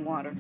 some water.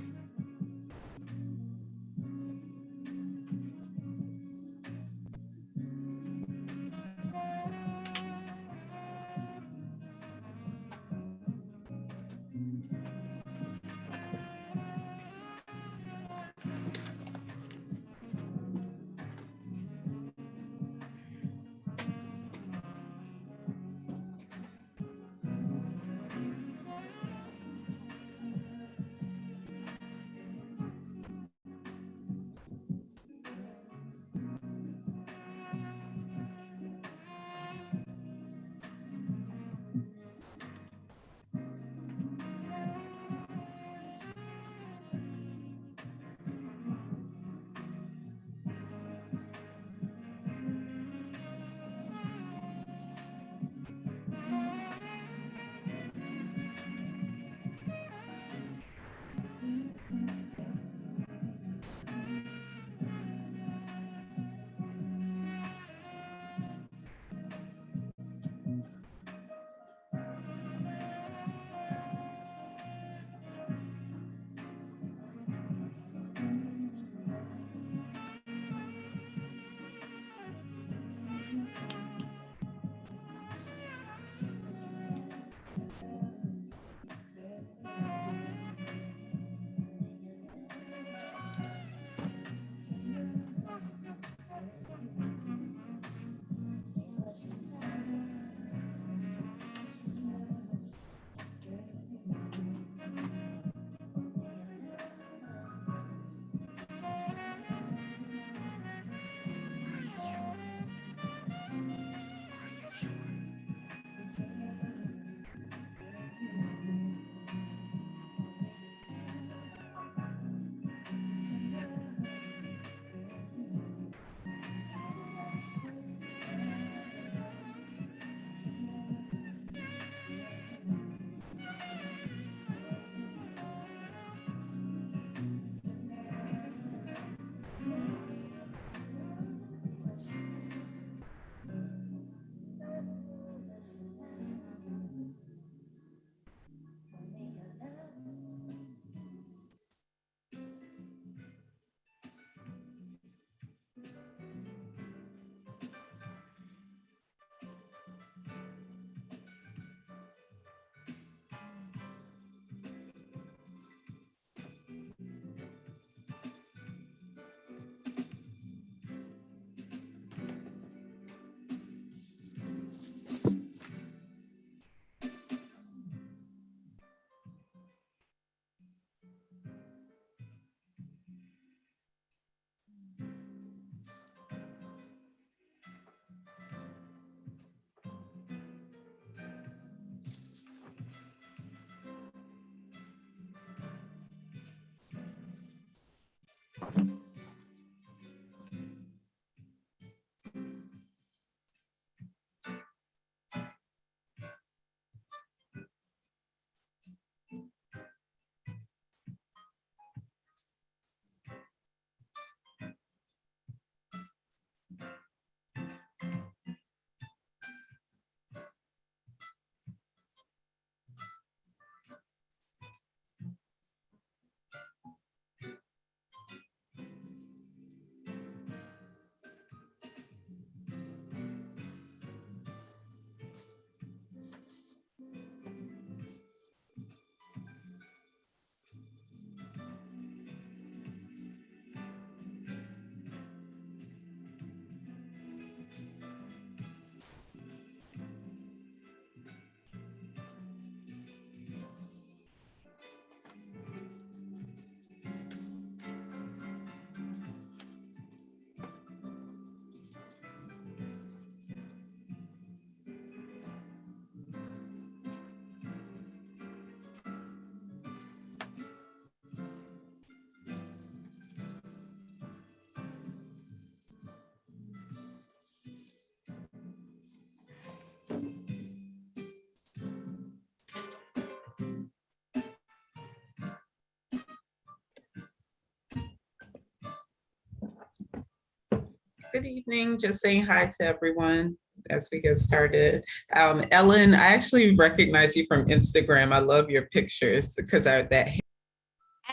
Good evening, just saying hi to everyone as we get started. Ellen, I actually recognize you from Instagram. I love your pictures because that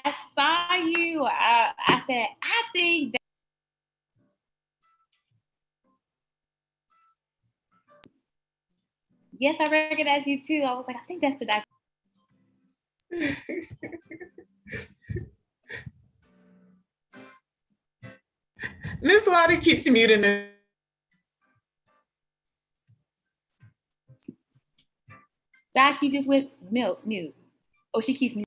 I saw you. I said, I think that. Yes, I recognize you too. I was like, I think that's the doctor. Miss Lottie keeps muting it. Doc, you just went mute. Oh, she keeps mute.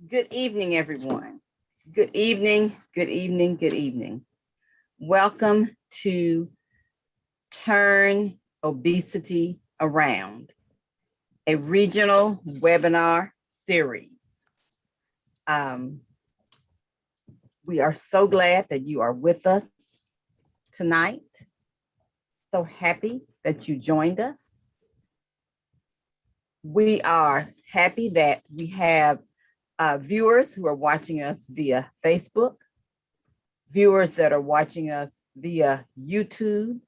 Good evening, everyone. Good evening, good evening, good evening. Welcome to Turn Obesity Around, a regional webinar series. We are so glad that you are with us tonight. So happy that you joined us. We are happy that we have viewers who are watching us via Facebook, viewers that are watching us via YouTube,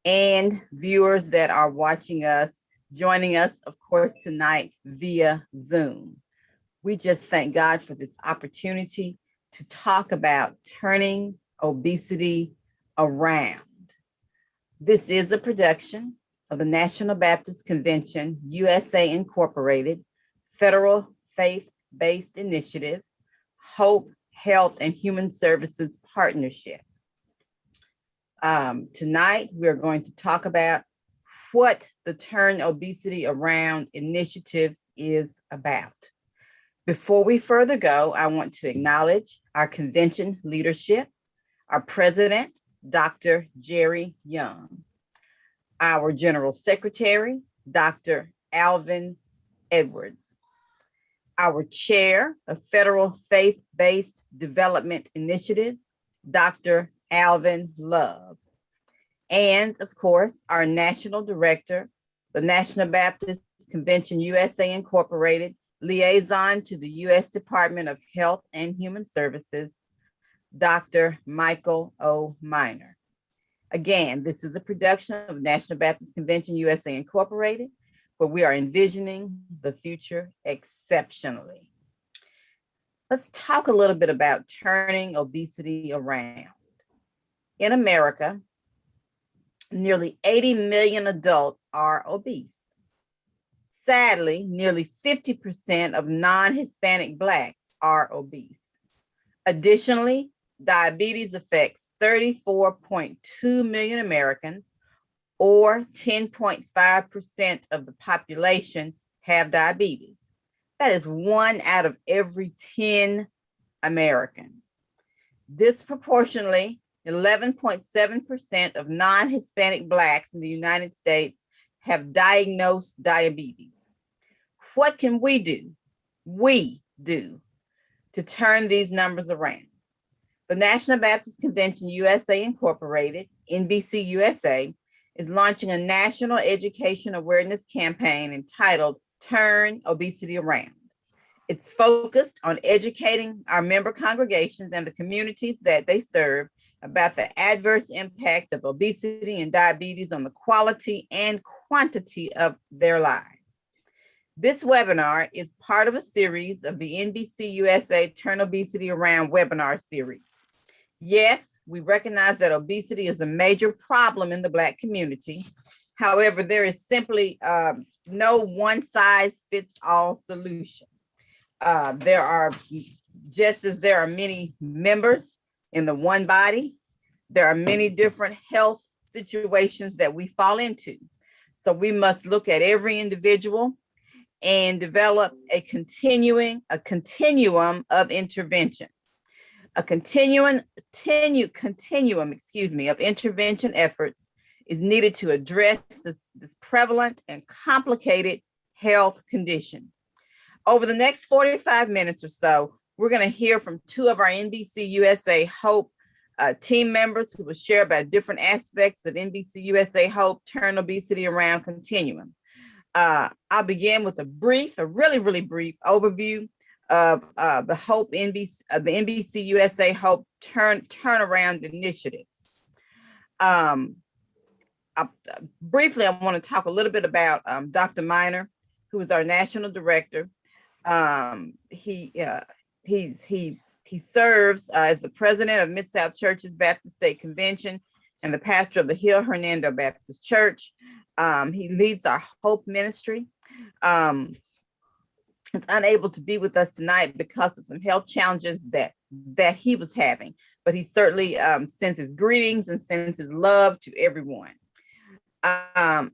and viewers that are watching us, joining us, of course, tonight via Zoom. We just thank God for this opportunity to talk about turning obesity around. This is a production of the National Baptist Convention, USA Incorporated, Federal Faith-Based Initiative, H.O.P.E, Health and Human Services Partnership. Tonight, we're going to talk about what the Turn Obesity Around initiative is about. Before we further go, I want to acknowledge our convention leadership, our president, Dr. Jerry Young, our general secretary, Dr. Alvin Edwards, our chair of Federal Faith-Based Development Initiatives, Dr. Alvin Love, and of course, our national director, the National Baptist Convention USA Incorporated, liaison to the U.S. Department of Health and Human Services, Dr. Michael O. Minor. Again, this is a production of the National Baptist Convention USA Incorporated, where we are envisioning the future exceptionally. Let's talk a little bit about turning obesity around. In America, nearly 80 million adults are obese. Sadly, nearly 50% of non-Hispanic Blacks are obese. Additionally, diabetes affects 34.2 million Americans, or 10.5% of the population have diabetes. That is 1 out of every 10 Americans. Disproportionately, 11.7% of non-Hispanic Blacks in the United States have diagnosed diabetes. What can we do? We do to turn these numbers around. The National Baptist Convention USA Incorporated, NBCUSA, is launching a national education awareness campaign entitled Turn Obesity Around. It's focused on educating our member congregations and the communities that they serve about the adverse impact of obesity and diabetes on the quality and quantity of their lives. This webinar is part of a series of the NBCUSA Turn Obesity Around webinar series. Yes, we recognize that obesity is a major problem in the Black community. However, there is simply no one-size-fits-all solution. There are, just as there are many members in the one body, there are many different health situations that we fall into. So we must look at every individual and develop a continuum of intervention. A continuum of intervention efforts is needed to address this prevalent and complicated health condition. Over the next 45 minutes or so, we're going to hear from two of our NBCUSA HOPE team members who will share about different aspects of NBCUSA HOPE Turn Obesity Around continuum. I'll begin with a really brief overview of the NBCUSA HOPE Turnaround initiatives. Briefly, I want to talk a little bit about Dr. Miner, who is our national director. He serves as the president of Mid-South Churches Baptist State Convention and the pastor of the Hill Hernando Baptist Church. He leads our Hope ministry. Is unable to be with us tonight because of some health challenges that he was having, but he certainly sends his greetings and sends his love to everyone. I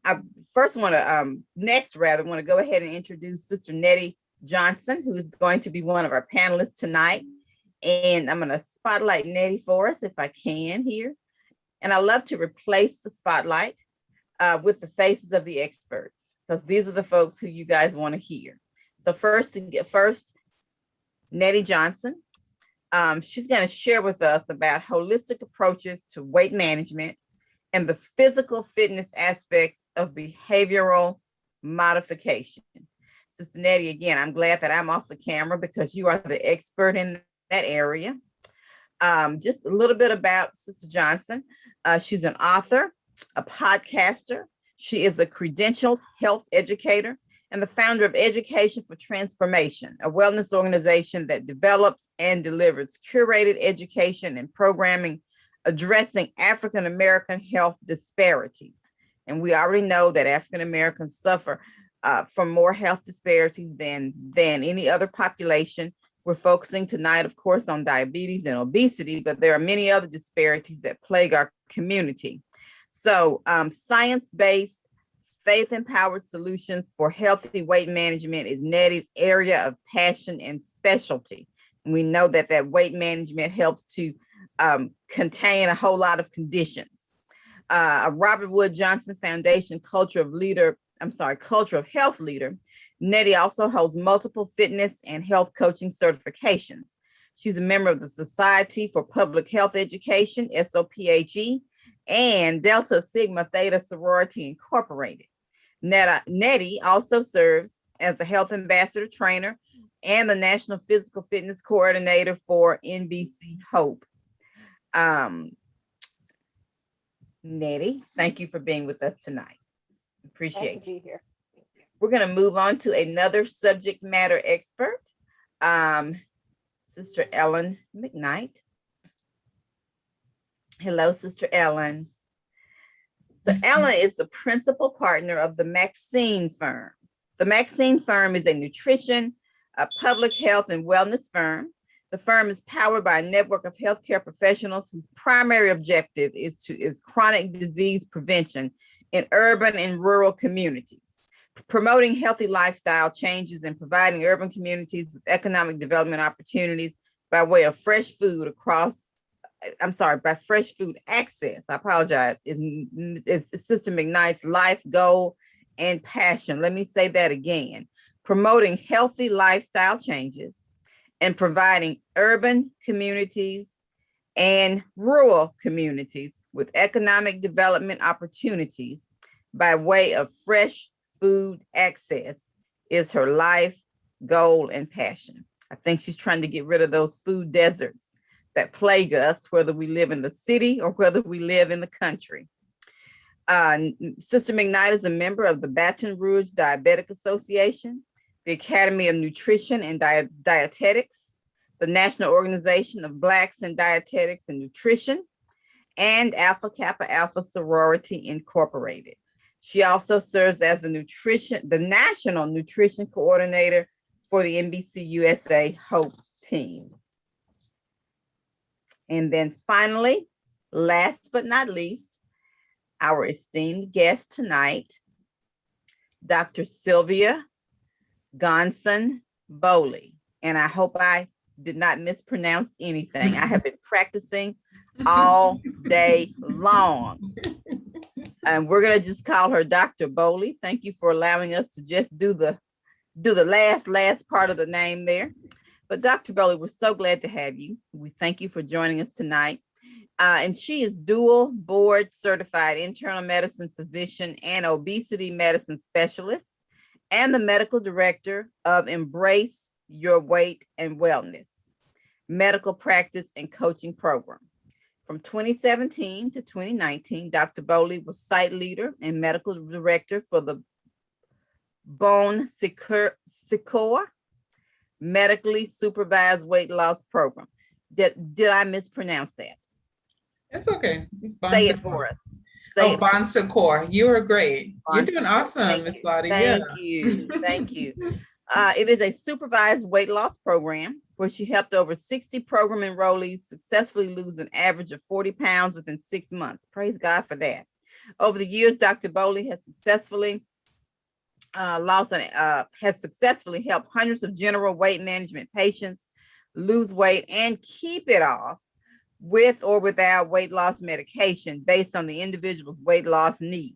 next want to go ahead and introduce Sister Nettie Johnson, who is going to be one of our panelists tonight. And I'm going to spotlight Nettie for us if I can here. And I love to replace the spotlight with the faces of the experts, because these are the folks who you guys want to hear. So first, Nettie Johnson. She's going to share with us about holistic approaches to weight management and the physical fitness aspects of behavioral modification. Sister Nettie, again, I'm glad that I'm off the camera because you are the expert in that area. Just a little bit about Sister Johnson. She's an author, a podcaster. She is a credentialed health educator and the founder of Education for Transformation, a wellness organization that develops and delivers curated education and programming addressing African-American health disparities. And we already know that African-Americans suffer from more health disparities than any other population. We're focusing tonight, of course, on diabetes and obesity, but there are many other disparities that plague our community. So science-based, faith-empowered solutions for healthy weight management is Nettie's area of passion and specialty. And we know that weight management helps to contain a whole lot of conditions. A Robert Wood Johnson Foundation Culture of Health leader, Nettie also holds multiple fitness and health coaching certifications. She's a member of the Society for Public Health Education, SOPHE, and Delta Sigma Theta Sorority Incorporated. Nettie also serves as a health ambassador trainer and the National Physical Fitness Coordinator for NBC HOPE. Nettie, thank you for being with us tonight. Appreciate Glad to be here. We're going to move on to another subject matter expert, Sister Ellen McKnight. Hello, Sister Ellen. So Ellen is the principal partner of the Maxine firm. The Maxine firm is a nutrition, public health, and wellness firm. The firm is powered by a network of healthcare professionals whose primary objective is chronic disease prevention in urban and rural communities, promoting healthy lifestyle changes and providing urban communities with economic development opportunities by way of fresh food by fresh food access. I apologize. It's Sister McKnight's life goal and passion. Let me say that again. Promoting healthy lifestyle changes and providing urban communities and rural communities with economic development opportunities by way of fresh food access is her life goal and passion. I think she's trying to get rid of those food deserts that plague us, whether we live in the city or whether we live in the country. Sister McKnight is a member of the Baton Rouge Diabetic Association, the Academy of Nutrition and Dietetics, the National Organization of Blacks in Dietetics and Nutrition, and Alpha Kappa Alpha Sorority Incorporated. She also serves as the National Nutrition Coordinator for the NBCUSA HOPE team. And then finally, last but not least, our esteemed guest tonight, Dr. Sylvia Gonson Bowley. And I hope I did not mispronounce anything. I have been practicing all day long. And we're gonna just call her Dr. Bowley. Thank you for allowing us to just do the last part of the name there. But Dr. Bowley, we're so glad to have you. We thank you for joining us tonight. And she is dual board certified internal medicine physician and obesity medicine specialist, and the medical director of Embrace Your Weight and Wellness medical practice and coaching program. From 2017 to 2019, Dr. Bowley was site leader and medical director for the Bone Secure medically supervised weight loss program. Did I mispronounce that? It's okay. Say it for us. Say it. Bon Secours. You are great. You're doing Bon Secours. awesome, Miss Lottie. Thank you. Thank you. It is a supervised weight loss program where she helped over 60 program enrollees successfully lose an average of 40 pounds within 6 months. Praise God for that. Over the years, Dr. Bowley has successfully helped hundreds of general weight management patients lose weight and keep it off with or without weight loss medication based on the individual's weight loss needs.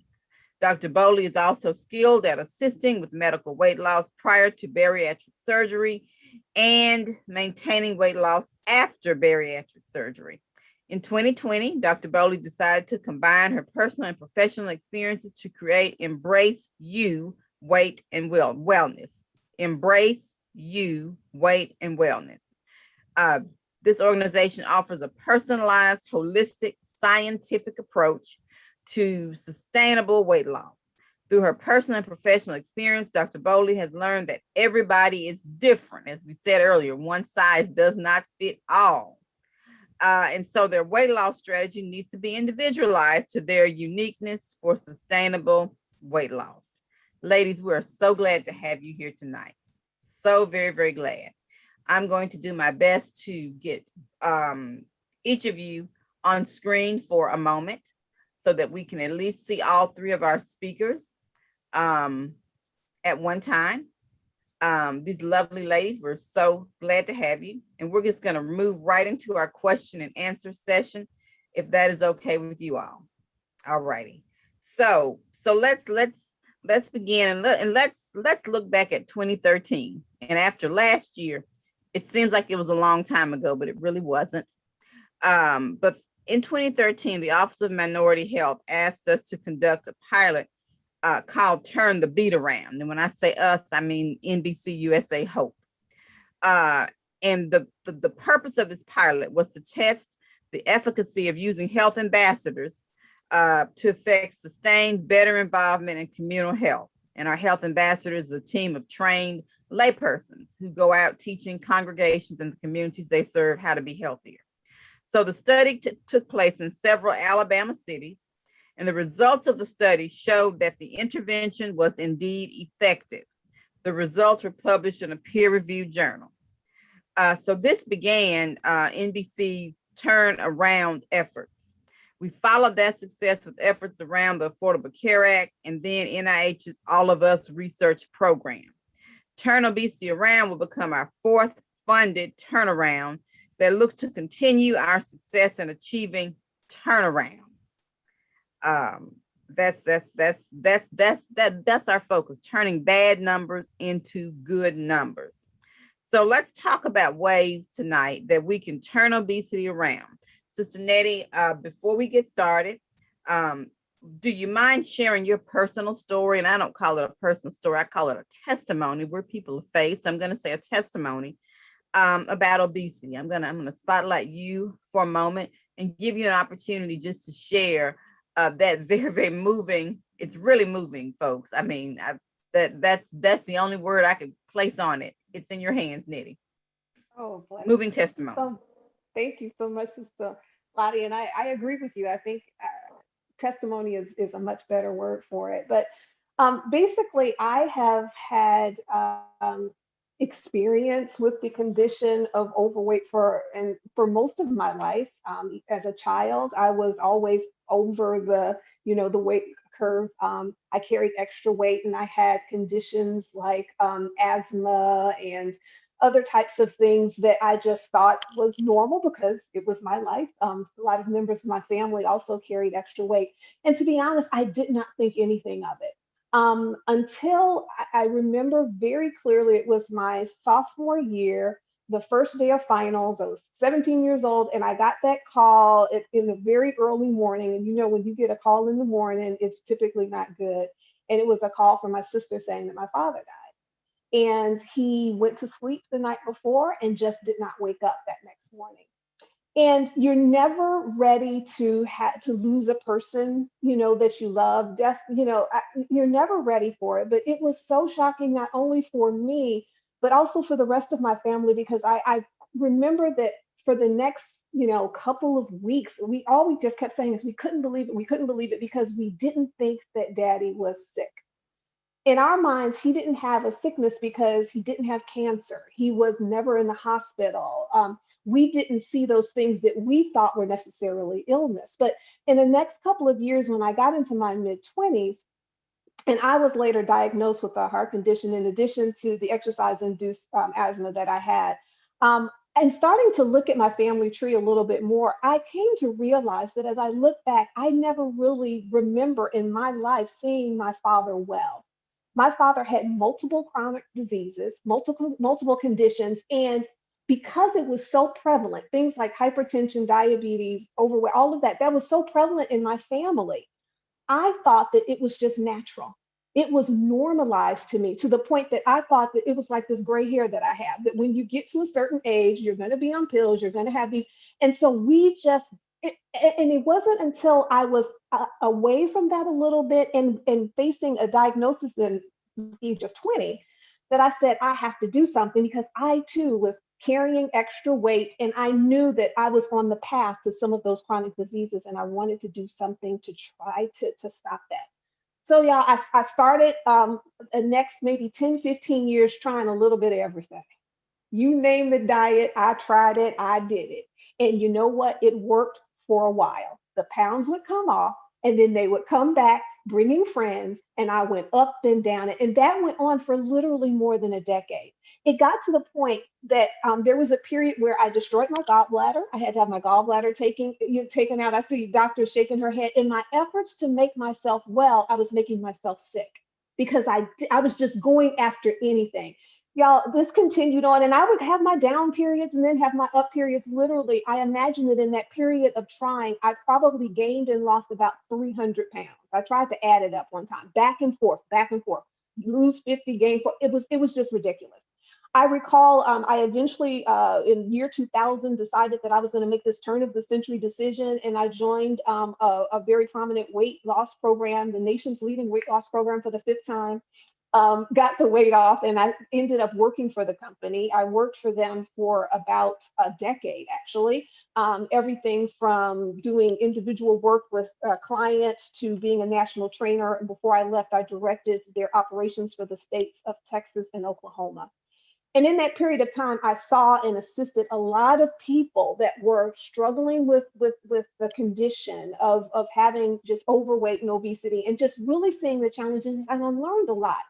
Dr. Bowley is also skilled at assisting with medical weight loss prior to bariatric surgery and maintaining weight loss after bariatric surgery. In 2020, Dr. Bowley decided to combine her personal and professional experiences to create Embrace You Weight and Wellness. Embrace You Weight and Wellness. This organization offers a personalized, holistic, scientific approach to sustainable weight loss. Through her personal and professional experience, Dr. Bowley has learned that everybody is different. As we said earlier, one size does not fit all. And so their weight loss strategy needs to be individualized to their uniqueness for sustainable weight loss. Ladies, we're so glad to have you here tonight. So very, very glad. I'm going to do my best to get each of you on screen for a moment so that we can at least see all three of our speakers at one time. These lovely ladies, we're so glad to have you. And we're just going to move right into our question and answer session, if that is okay with you all. All righty. So let's begin and let's look back at 2013. And after last year, it seems like it was a long time ago, but it really wasn't. But in 2013, the Office of Minority Health asked us to conduct a pilot called Turn the Beat Around. And when I say us, I mean NBCUSA H.O.P.E. And the purpose of this pilot was to test the efficacy of using health ambassadors to affect sustained better involvement in communal health. And our health ambassadors is a team of trained laypersons who go out teaching congregations and the communities they serve how to be healthier. So the study took place in several Alabama cities, and the results of the study showed that the intervention was indeed effective. The results were published in a peer-reviewed journal. So this began NBC's Turn Around efforts. We followed that success with efforts around the Affordable Care Act and then NIH's All of Us research program. Turn Obesity Around will become our fourth funded turnaround that looks to continue our success in achieving turnaround. That's our focus, turning bad numbers into good numbers. So let's talk about ways tonight that we can turn obesity around. Sister Nettie, before we get started, do you mind sharing your personal story? And I don't call it a personal story, I call it a testimony. We're people of faith, so I'm going to say a testimony about obesity. I'm gonna spotlight you for a moment and give you an opportunity just to share that very, very moving. It's really moving, folks. I mean, that's the only word I could place on it. It's in your hands, Nettie. Oh, bless. Moving testimony. So, thank you so much, Sister Lottie. And I agree with you. I think testimony is a much better word for it. But basically, I have had experience with the condition of overweight for most of my life. As a child, I was always over the weight curve. I carried extra weight, and I had conditions like asthma and other types of things that I just thought was normal because it was my life. A lot of members of my family also carried extra weight. And to be honest, I did not think anything of it until I remember very clearly it was my sophomore year, the first day of finals. I was 17 years old, and I got that call in the very early morning. And you know, when you get a call in the morning, it's typically not good. And it was a call from my sister saying that my father died. And he went to sleep the night before and just did not wake up that next morning. And you're never ready to lose a person, you know, that you love. Death, you know, you're never ready for it. But it was so shocking, not only for me, but also for the rest of my family, because I remember that for the next, you know, couple of weeks, we just kept saying is we couldn't believe it, we couldn't believe it, because we didn't think that Daddy was sick. In our minds, he didn't have a sickness because he didn't have cancer. He was never in the hospital. We didn't see those things that we thought were necessarily illness. But in the next couple of years, when I got into my mid 20s, and I was later diagnosed with a heart condition in addition to the exercise induced asthma that I had. And starting to look at my family tree a little bit more, I came to realize that as I look back, I never really remember in my life seeing my father well. My father had multiple chronic diseases, multiple conditions, and because it was so prevalent, things like hypertension, diabetes, overweight, all of that, that was so prevalent in my family. I thought that it was just natural. It was normalized to me to the point that I thought that it was like this gray hair that I have, that when you get to a certain age, you're going to be on pills, you're going to have these. And so and it wasn't until I was away from that a little bit and facing a diagnosis in the age of 20 that I said, I have to do something, because I too was carrying extra weight, and I knew that I was on the path to some of those chronic diseases, and I wanted to do something to try to stop that. So yeah, I started the next maybe 10, 15 years trying a little bit of everything. You name the diet, I tried it, I did it. And you know what? It worked for a while. The pounds would come off, and then they would come back bringing friends, and I went up and down it. And that went on for literally more than a decade. It got to the point that there was a period where I destroyed my gallbladder. I had to have my gallbladder taken out. I see doctors shaking her head. In my efforts to make myself well, I was making myself sick, because I was just going after anything. Y'all, this continued on, and I would have my down periods and then have my up periods. Literally, I imagine that in that period of trying, I probably gained and lost about 300 pounds. I tried to add it up one time, back and forth, lose 50, gain 40. It was just ridiculous. I recall I eventually, in year 2000, decided that I was going to make this turn of the century decision, and I joined a very prominent weight loss program, the nation's leading weight loss program, for the fifth time. Got the weight off, and I ended up working for the company. I worked for them for about a decade, actually. Everything from doing individual work with clients to being a national trainer. And before I left, I directed their operations for the states of Texas and Oklahoma. And in that period of time, I saw and assisted a lot of people that were struggling with the condition of having just overweight and obesity, and just really seeing the challenges. And I learned a lot.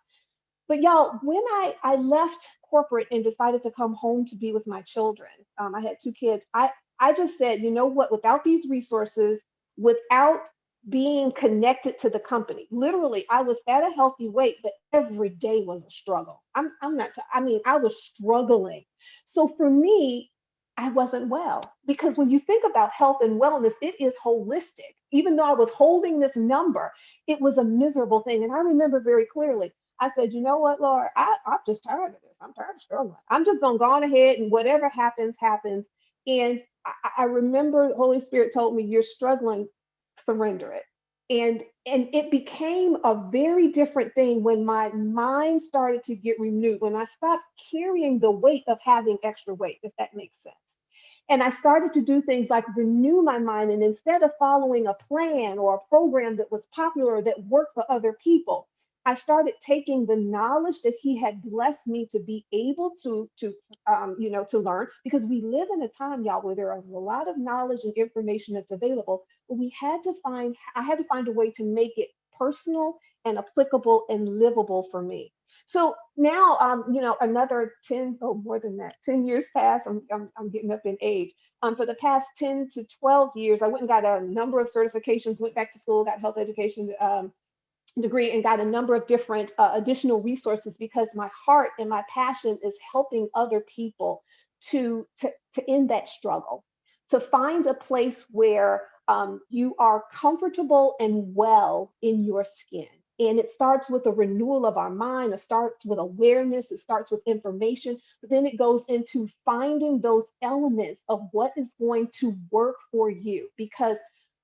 But y'all, when I left corporate and decided to come home to be with my children, I had two kids. I just said, you know what, without these resources, without being connected to the company, literally, I was at a healthy weight, but every day was a struggle. I'm not, I mean, I was struggling. So for me, I wasn't well, because when you think about health and wellness, it is holistic. Even though I was holding this number, it was a miserable thing. And I remember very clearly, I said, you know what, Lord, I'm just tired of this. I'm tired of struggling. I'm just going to go on ahead, and whatever happens, happens. And I remember the Holy Spirit told me, you're struggling, surrender it. And it became a very different thing when my mind started to get renewed, when I stopped carrying the weight of having extra weight, if that makes sense. And I started to do things like renew my mind. And instead of following a plan or a program that was popular, that worked for other people, I started taking the knowledge that he had blessed me to be able to learn, because we live in a time, y'all, where there is a lot of knowledge and information that's available, but I had to find a way to make it personal and applicable and livable for me. So now, another 10 or more than that, 10 years passed. I'm getting up in age. For the past 10 to 12 years, I went and got a number of certifications, went back to school, got health education degree, and got a number of different additional resources because my heart and my passion is helping other people to end that struggle, to find a place where you are comfortable and well in your skin. And it starts with a renewal of our mind. It starts with awareness. It starts with information. But then it goes into finding those elements of what is going to work for you. Because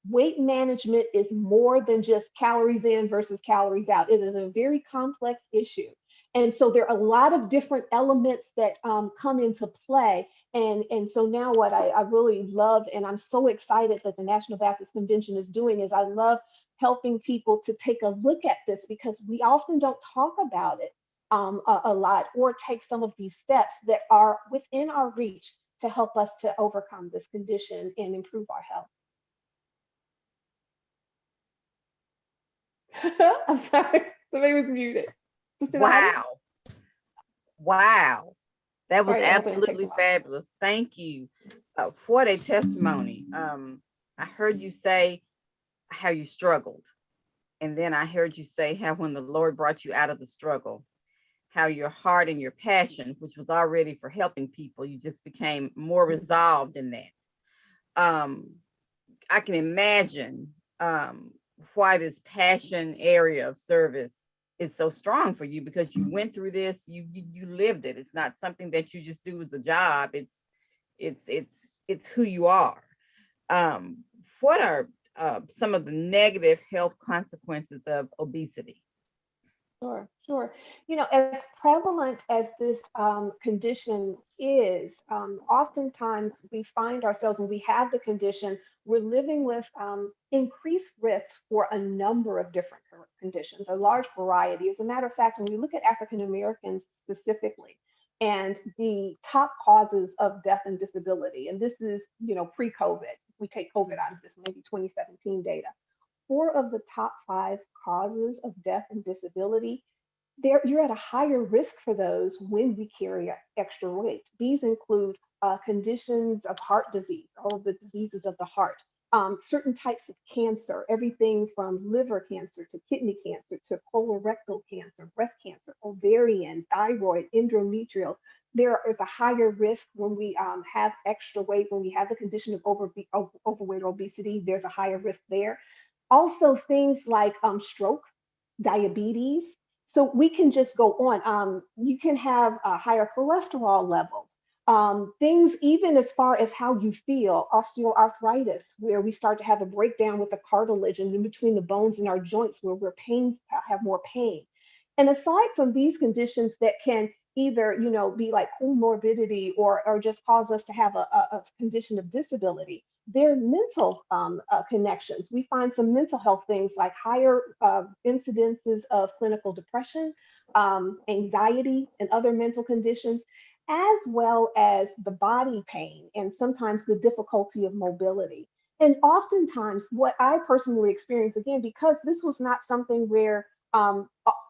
weight management is more than just calories in versus calories out. It is a very complex issue. And so there are a lot of different elements that come into play. And so now what I really love, and I'm so excited that the National Baptist Convention is doing, is I love helping people to take a look at this, because we often don't talk about it a lot, or take some of these steps that are within our reach to help us to overcome this condition and improve our health. I'm sorry, somebody was muted. Sister Nadia? Wow. Wow. That was Sorry, I hope I didn't take absolutely a lot. fabulous. Thank you. What a testimony. I heard you say how you struggled. And then I heard you say how when the Lord brought you out of the struggle, how your heart and your passion, which was already for helping people, you just became more resolved in that. I can imagine why this passion area of service is so strong for you, because you went through this, you lived it. It's not something that you just do as a job. It's who you are. What are some of the negative health consequences of obesity? Sure. As prevalent as this condition is, oftentimes we find ourselves, when we have the condition, we're living with increased risks for a number of different conditions, a large variety. As a matter of fact, when we look at African Americans specifically, and the top causes of death and disability, and this is, pre-COVID, we take COVID out of this, maybe 2017 data. 4 of the top 5 causes of death and disability, you're at a higher risk for those when we carry extra weight. These include conditions of heart disease, all of the diseases of the heart, certain types of cancer, everything from liver cancer to kidney cancer to colorectal cancer, breast cancer, ovarian, thyroid, endometrial. There is a higher risk when we have extra weight, when we have the condition of overweight or obesity. There's a higher risk there. Also, things like stroke, diabetes. So we can just go on. You can have higher cholesterol levels. Things even as far as how you feel, osteoarthritis, where we start to have a breakdown with the cartilage and in between the bones in our joints, where have more pain. And aside from these conditions that can either, be like comorbidity or just cause us to have a condition of disability, there are mental connections. We find some mental health things like higher incidences of clinical depression, anxiety, and other mental conditions, as well as the body pain and sometimes the difficulty of mobility. And oftentimes, what I personally experienced, again, because this was not something where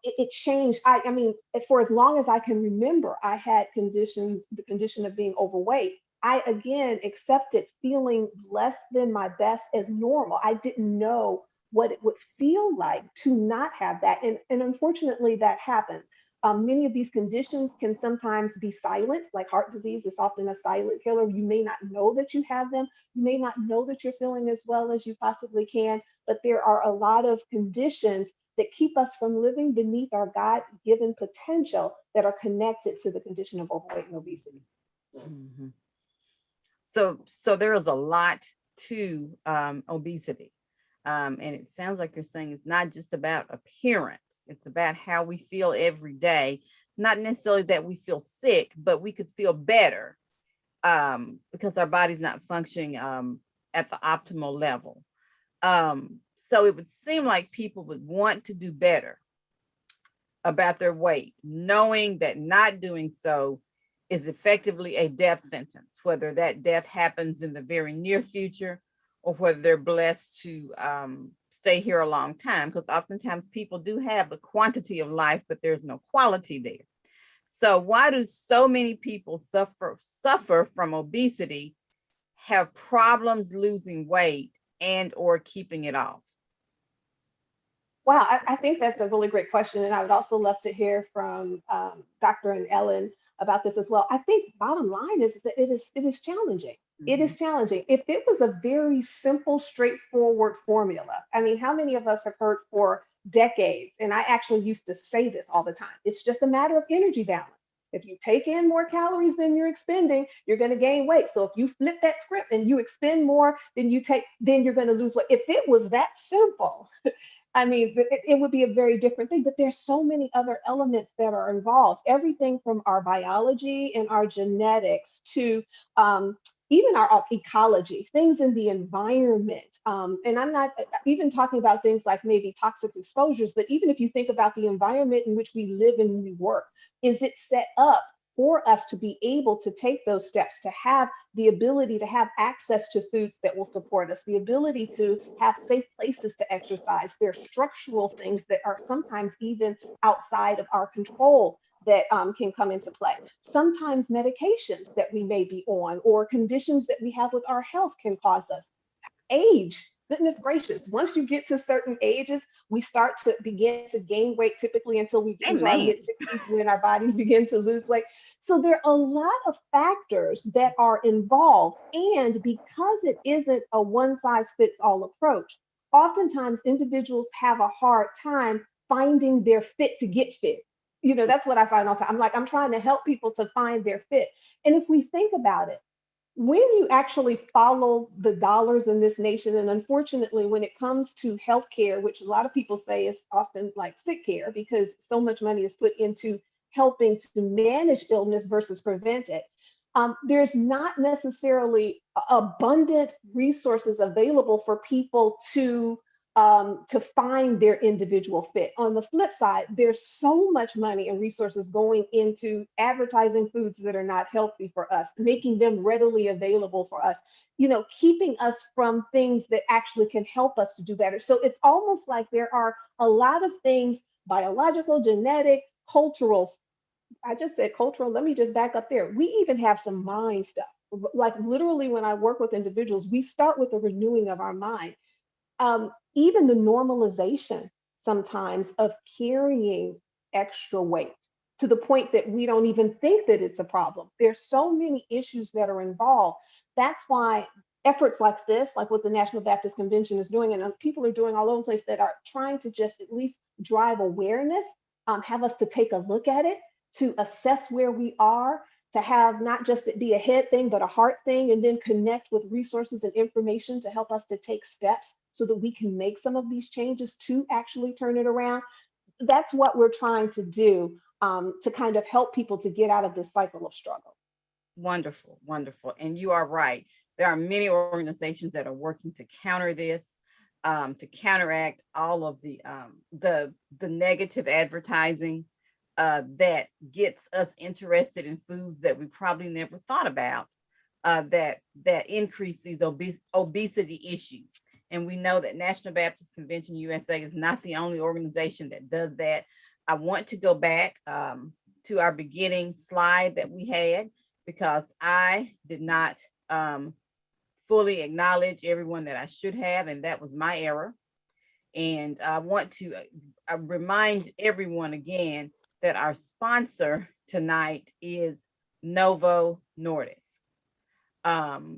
it changed. I mean, for as long as I can remember, I had the condition of being overweight. I again accepted feeling less than my best as normal. I didn't know what it would feel like to not have that. And unfortunately, that happens. Many of these conditions can sometimes be silent, like heart disease is often a silent killer. You may not know that you have them. You may not know that you're feeling as well as you possibly can, but there are a lot of conditions that keep us from living beneath our God-given potential that are connected to the condition of overweight and obesity. Mm-hmm. So there is a lot to obesity. And it sounds like you're saying it's not just about appearance. It's about how we feel every day. Not necessarily that we feel sick, but we could feel better because our body's not functioning at the optimal level. So it would seem like people would want to do better about their weight, knowing that not doing so is effectively a death sentence, whether that death happens in the very near future or whether they're blessed to stay here a long time, because oftentimes people do have the quantity of life, but there's no quality there. So why do so many people suffer from obesity, have problems losing weight and or keeping it off? Wow, I think that's a really great question. And I would also love to hear from Dr. and Ellen about this as well. I think bottom line is that it is challenging. It Mhm. is challenging. If it was a very simple, straightforward formula, I mean, how many of us have heard for decades? And I actually used to say this all the time. It's just a matter of energy balance. If you take in more calories than you're expending, you're going to gain weight. So if you flip that script and you expend more than you take, then you're going to lose weight. If it was that simple, I mean, it would be a very different thing, but there's so many other elements that are involved. Everything from our biology and our genetics to um, even our ecology, things in the environment. And I'm not even talking about things like maybe toxic exposures, but even if you think about the environment in which we live and we work, is it set up for us to be able to take those steps, to have the ability to have access to foods that will support us, the ability to have safe places to exercise? There are structural things that are sometimes even outside of our control that can come into play. Sometimes medications that we may be on or conditions that we have with our health can cause us. Age, goodness gracious, once you get to certain ages, we start to begin to gain weight typically until we get into our Amen. mid 60s when our bodies begin to lose weight. So there are a lot of factors that are involved. And because it isn't a one size fits all approach, oftentimes individuals have a hard time finding their fit to get fit. That's what I find also. I'm trying to help people to find their fit. And if we think about it, when you actually follow the dollars in this nation, and unfortunately, when it comes to healthcare, which a lot of people say is often like sick care because so much money is put into helping to manage illness versus prevent it, there's not necessarily abundant resources available for people to find their individual fit. On the flip side, there's so much money and resources going into advertising foods that are not healthy for us, making them readily available for us, keeping us from things that actually can help us to do better. So it's almost like there are a lot of things, biological, genetic, cultural. I just said cultural. Let me just back up there. We even have some mind stuff. Like literally, when I work with individuals, we start with the renewing of our mind. Even the normalization sometimes of carrying extra weight to the point that we don't even think that it's a problem. There's so many issues that are involved. That's why efforts like this, like what the National Baptist Convention is doing, and people are doing all over the place that are trying to just at least drive awareness, have us to take a look at it, to assess where we are, to have not just it be a head thing, but a heart thing, and then connect with resources and information to help us to take steps so that we can make some of these changes to actually turn it around. That's what we're trying to do, to kind of help people to get out of this cycle of struggle. Wonderful, wonderful. And you are right. There are many organizations that are working to counter this, to counteract all of the negative advertising that gets us interested in foods that we probably never thought about, that increase these obesity issues. And we know that National Baptist Convention USA is not the only organization that does that. I want to go back to our beginning slide that we had, because I did not fully acknowledge everyone that I should have, and that was my error. And I want to remind everyone again that our sponsor tonight is Novo Nordisk.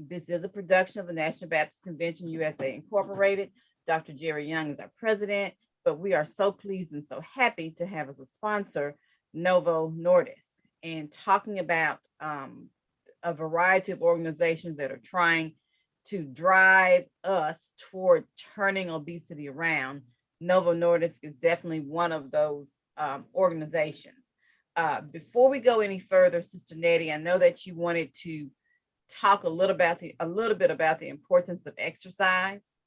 This is a production of the National Baptist Convention USA Incorporated. Dr. Jerry Young is our president, but we are so pleased and so happy to have as a sponsor Novo Nordisk, and talking about a variety of organizations that are trying to drive us towards turning obesity around. Novo Nordisk is definitely one of those organizations. Before we go any further, Sister Nettie, I know that you wanted to talk a little bit about the importance of exercise,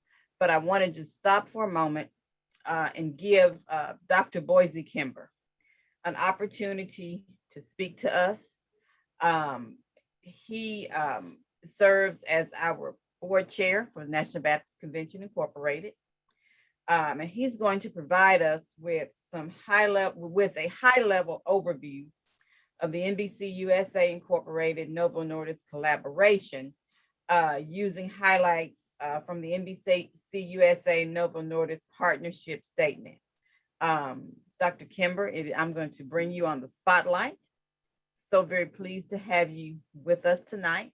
but I want to just stop for a moment and give Dr. Boise Kimber an opportunity to speak to us. He serves as our board chair for the National Baptist Convention Incorporated. And he's going to provide us with a high level overview of the NBCUSA Incorporated Novo Nordisk collaboration, using highlights from the NBCUSA Novo Nordisk Partnership Statement. Dr. Kimber, I'm going to bring you on the spotlight. So very pleased to have you with us tonight,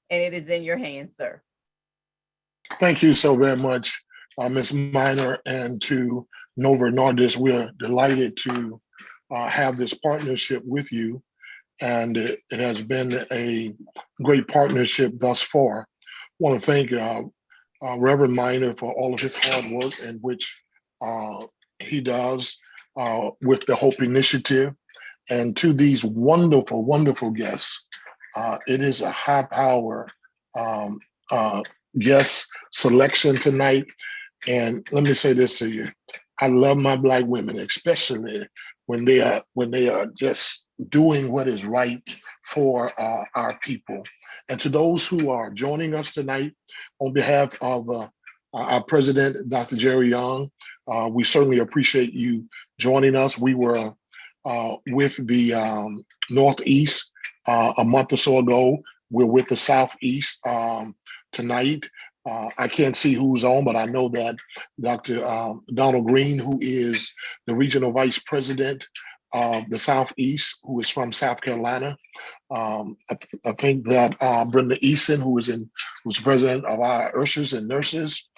and it is in your hands, sir. Thank you so very much, Ms. Minor, and to Novo Nordisk. We're delighted to have this partnership with you, and it has been a great partnership thus far. I want to thank Reverend Minor for all of his hard work in which he does with the H.O.P.E initiative, and to these wonderful, wonderful guests. It is a high power guest selection tonight. And let me say this to you. I love my Black women, especially when they are just doing what is right for our people. And to those who are joining us tonight, on behalf of our president, Dr. Jerry Young, we certainly appreciate you joining us. We were with the Northeast a month or so ago. We're with the Southeast tonight. I can't see who's on, but I know that Dr. Donald Green, who is the regional vice president of the Southeast, who is from South Carolina. I think that Brenda Eason, who's president of our ushers and nurses.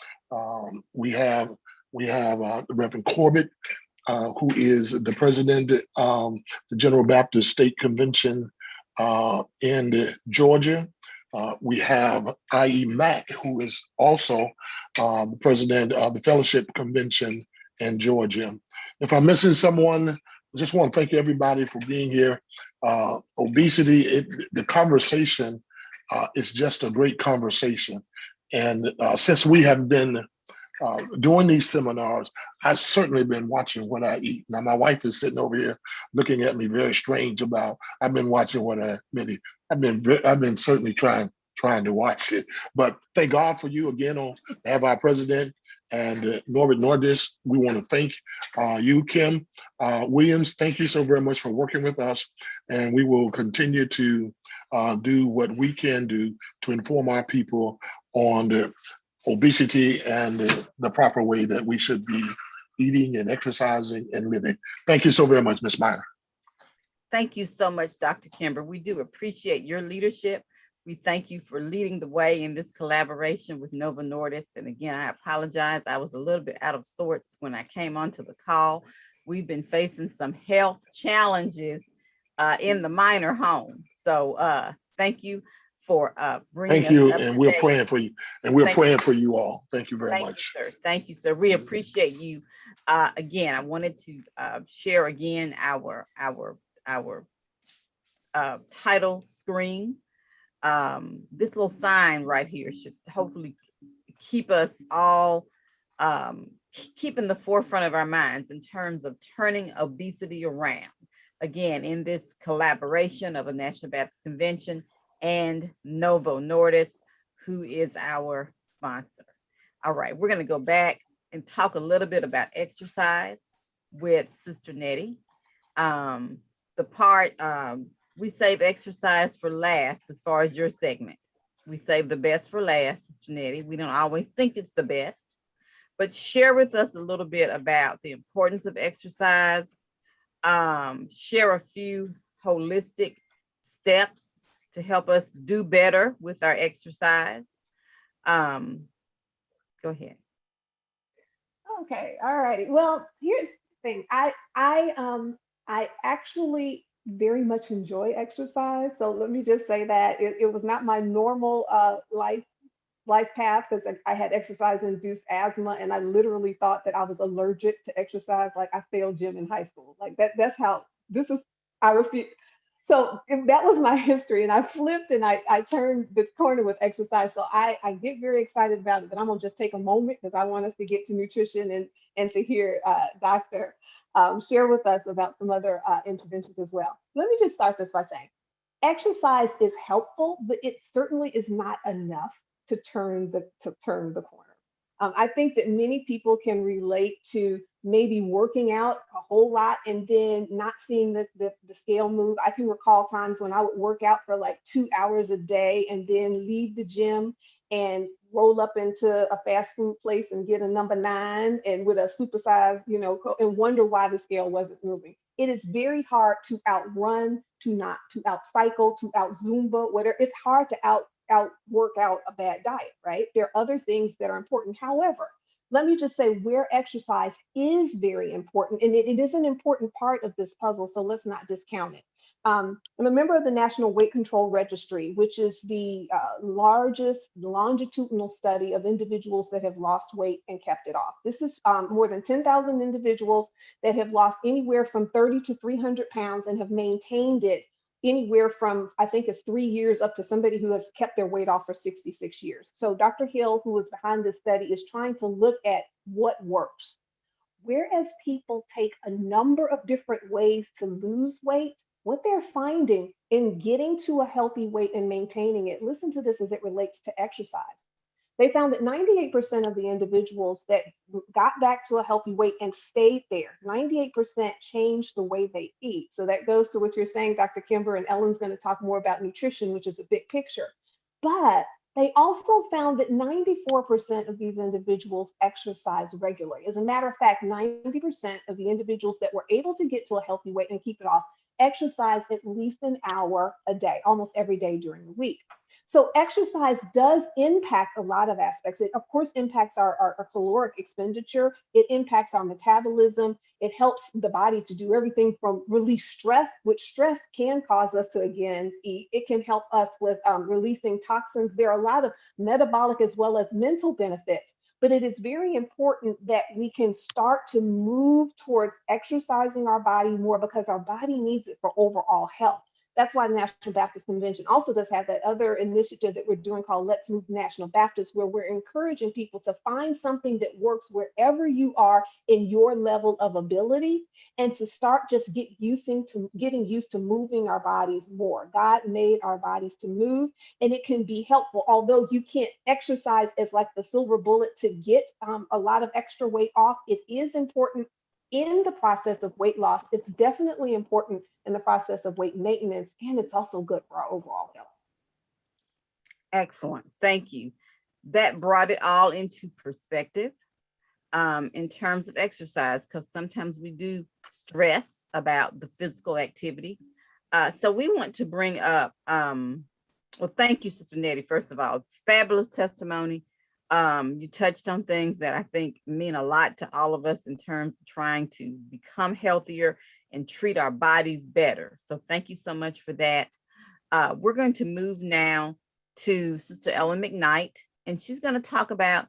We have Reverend Corbett, who is the president of the General Baptist State Convention in Georgia. We have I.E. Mack, who is also the president of the Fellowship Convention in Georgia. If I'm missing someone, I just want to thank everybody for being here. Obesity, the conversation is just a great conversation. And since we have been doing these seminars, I've certainly been watching what I eat. Now, my wife is sitting over here looking at me very strange about, I've been watching what I've been certainly trying to watch it. But thank God for you again to have our president and Norbert Nordisk. We want to thank you, Kim Williams. Thank you so very much for working with us. And we will continue to do what we can do to inform our people on the obesity and the proper way that we should be eating and exercising and living. Thank you so very much, Ms. Minor. Thank you so much, Dr. Kimber. We do appreciate your leadership. We thank you for leading the way in this collaboration with Novo Nordisk. And again, I apologize. I was a little bit out of sorts when I came onto the call. We've been facing some health challenges in the Minor home. So thank you for bringing us up. Thank you, and we're praying for you. And we're praying for you all. Thank you very much. Thank you, sir. Thank you, sir. We appreciate you. Again, I wanted to share again our title screen. This little sign right here should hopefully keep us all keep in the forefront of our minds in terms of turning obesity around. Again, in this collaboration of the National Baptist Convention and Novo Nordisk, who is our sponsor. All right, we're going to go back and talk a little bit about exercise with Sister Nettie. The part we save exercise for last as far as your segment. We save the best for last, Sister Nettie. We don't always think it's the best, but share with us a little bit about the importance of exercise. Share a few holistic steps to help us do better with our exercise. Go ahead. Okay, all righty. Well, here's the thing. I actually very much enjoy exercise. So let me just say that it was not my normal life path, because I had exercise-induced asthma, and I literally thought that I was allergic to exercise. Like I failed gym in high school. Like that's how this is. I refuse. So that was my history, and I flipped and I turned the corner with exercise. So I get very excited about it, but I'm gonna just take a moment because I want us to get to nutrition and to hear Dr. Share with us about some other interventions as well. Let me just start this by saying, exercise is helpful, but it certainly is not enough to turn the corner. I think that many people can relate to maybe working out a whole lot and then not seeing the scale move. I can recall times when I would work out for like 2 hours a day and then leave the gym and roll up into a fast food place and get a number 9 and with a supersized, and wonder why the scale wasn't moving. It is very hard to outrun, to out cycle, to out Zumba, whatever. It's hard to out work out a bad diet, right? There are other things that are important. However, let me just say where exercise is very important, and it is an important part of this puzzle, so let's not discount it. I'm a member of the National Weight Control Registry, which is the largest longitudinal study of individuals that have lost weight and kept it off. This is more than 10,000 individuals that have lost anywhere from 30 to 300 pounds and have maintained it anywhere from, I think it's 3 years up to somebody who has kept their weight off for 66 years. So Dr. Hill, who is behind this study, is trying to look at what works. Whereas people take a number of different ways to lose weight, what they're finding in getting to a healthy weight and maintaining it, listen to this as it relates to exercise. They found that 98% of the individuals that got back to a healthy weight and stayed there, 98% changed the way they eat. So that goes to what you're saying, Dr. Kimber, and Ellen's going to talk more about nutrition, which is a big picture. But they also found that 94% of these individuals exercise regularly. As a matter of fact, 90% of the individuals that were able to get to a healthy weight and keep it off exercise at least an hour a day, almost every day during the week. So exercise does impact a lot of aspects. It, of course, impacts our caloric expenditure. It impacts our metabolism. It helps the body to do everything from release stress, which stress can cause us to, again, eat. It can help us with releasing toxins. There are a lot of metabolic as well as mental benefits. But it is very important that we can start to move towards exercising our body more because our body needs it for overall health. That's why the National Baptist Convention also does have that other initiative that we're doing called Let's Move National Baptist, where we're encouraging people to find something that works wherever you are in your level of ability and to start just getting used to moving our bodies more. God made our bodies to move, and it can be helpful. Although you can't exercise as like the silver bullet to get a lot of extra weight off, it is important in the process of weight loss. It's definitely important in the process of weight maintenance, and it's also good for our overall health. Excellent. Thank you. That brought it all into perspective in terms of exercise, because sometimes we do stress about the physical activity. So we want to bring up, well, thank you, Sister Nettie, first of all, fabulous testimony. You touched on things that I think mean a lot to all of us in terms of trying to become healthier and treat our bodies better. So thank you so much for that. We're going to move now to Sister Ellen McKnight, and she's going to talk about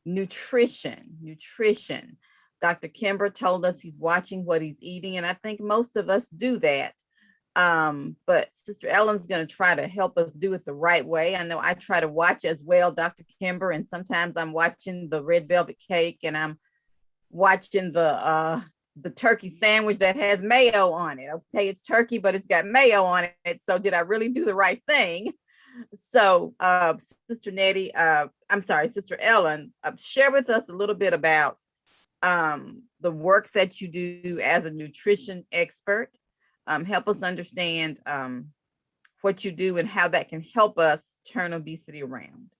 nutrition. Dr. Kimber told us he's watching what he's eating, and I think most of us do that. But Sister Ellen's going to try to help us do it the right way. I know I try to watch as well, Dr. Kimber, and sometimes I'm watching the red velvet cake and I'm watching the turkey sandwich that has mayo on it. Okay, it's turkey, but it's got mayo on it. So did I really do the right thing? So Sister Ellen, share with us a little bit about the work that you do as a nutrition expert. Help us understand what you do and how that can help us turn obesity around.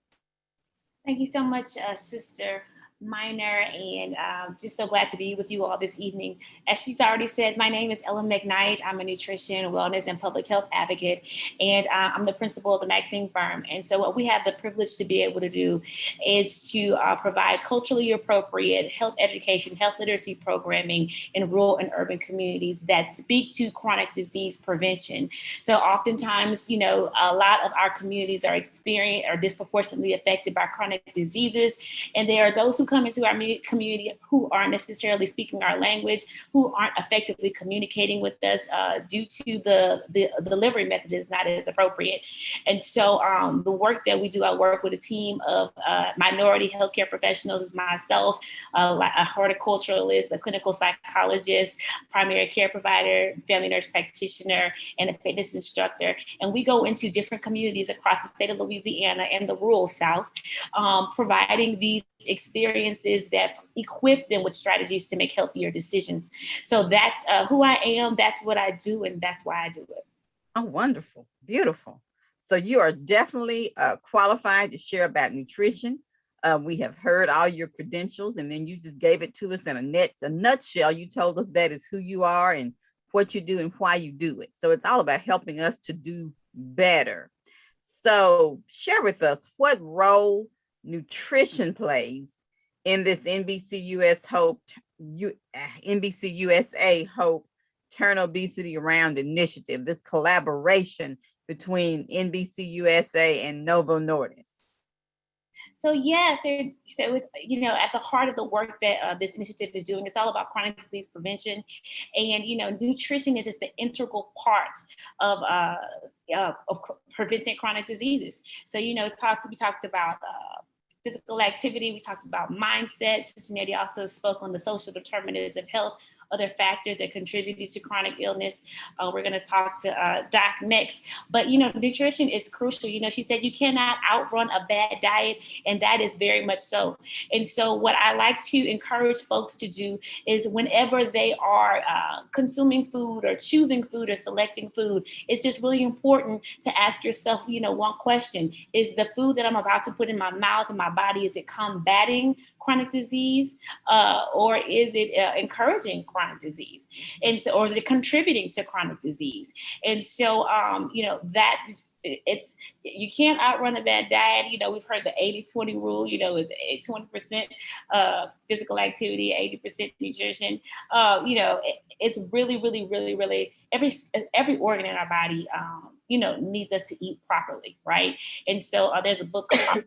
Thank you so much, Sister Minor, and just so glad to be with you all this evening. As she's already said, my name is Ellen McKnight. I'm a nutrition, wellness, and public health advocate, and I'm the principal of the Maxine Firm. And so what we have the privilege to be able to do is to provide culturally appropriate health education, health literacy programming in rural and urban communities that speak to chronic disease prevention. So oftentimes, a lot of our communities are disproportionately affected by chronic diseases, and there are those who come into our community who aren't necessarily speaking our language, who aren't effectively communicating with us due to the delivery method is not as appropriate. And so the work that we do, I work with a team of minority healthcare professionals as myself, a horticulturalist, a clinical psychologist, primary care provider, family nurse practitioner, and a fitness instructor. And we go into different communities across the state of Louisiana and the rural South, providing these experiences that equip them with strategies to make healthier decisions. So that's who I am, that's what I do, and that's why I do it. Oh, wonderful. Beautiful. So you are definitely qualified to share about nutrition. We have heard all your credentials, and then you just gave it to us in a nutshell. You told us that is who you are and what you do and why you do it. So it's all about helping us to do better. So share with us what role nutrition plays in this NBCUSA Hope Turn Obesity Around initiative, this collaboration between NBCUSA and Novo Nordisk. So yeah, so it's, you know, at the heart of the work that this initiative is doing, it's all about chronic disease prevention, and you know, nutrition is just the integral part of preventing chronic diseases. So you know, we talked about physical activity, we talked about mindset. Sister Nettie also spoke on the social determinants of health, other factors that contributed to chronic illness. We're going to talk to Doc next. But, you know, nutrition is crucial. You know, she said you cannot outrun a bad diet, and that is very much so. And so what I like to encourage folks to do is whenever they are consuming food or choosing food or selecting food, it's just really important to ask yourself, you know, one question: is the food that I'm about to put in my mouth and my body, is it combating chronic disease, or is it encouraging chronic disease? And so, or is it contributing to chronic disease? And so, you know, that it's, you can't outrun a bad diet. You know, we've heard the 80-20 rule, you know, it's 20% physical activity, 80% nutrition. You know, it's really, really, really, really, every organ in our body, you know, needs us to eat properly, right? And so there's a book called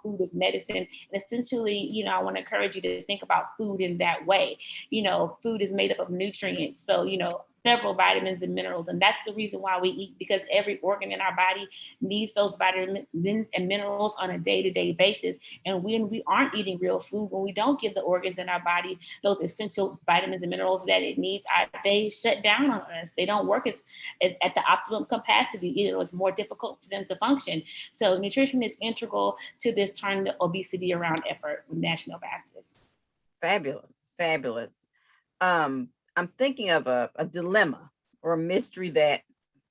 Food is Medicine. And essentially, you know, I want to encourage you to think about food in that way. You know, food is made up of nutrients. So, you know, several vitamins and minerals. And that's the reason why we eat, because every organ in our body needs those vitamins and minerals on a day-to-day basis. And when we aren't eating real food, when we don't give the organs in our body those essential vitamins and minerals that it needs, they shut down on us. They don't work at the optimum capacity. You know, it's more difficult for them to function. So nutrition is integral to this Turn the Obesity Around effort with National Baptist. Fabulous, fabulous. I'm thinking of a dilemma or a mystery that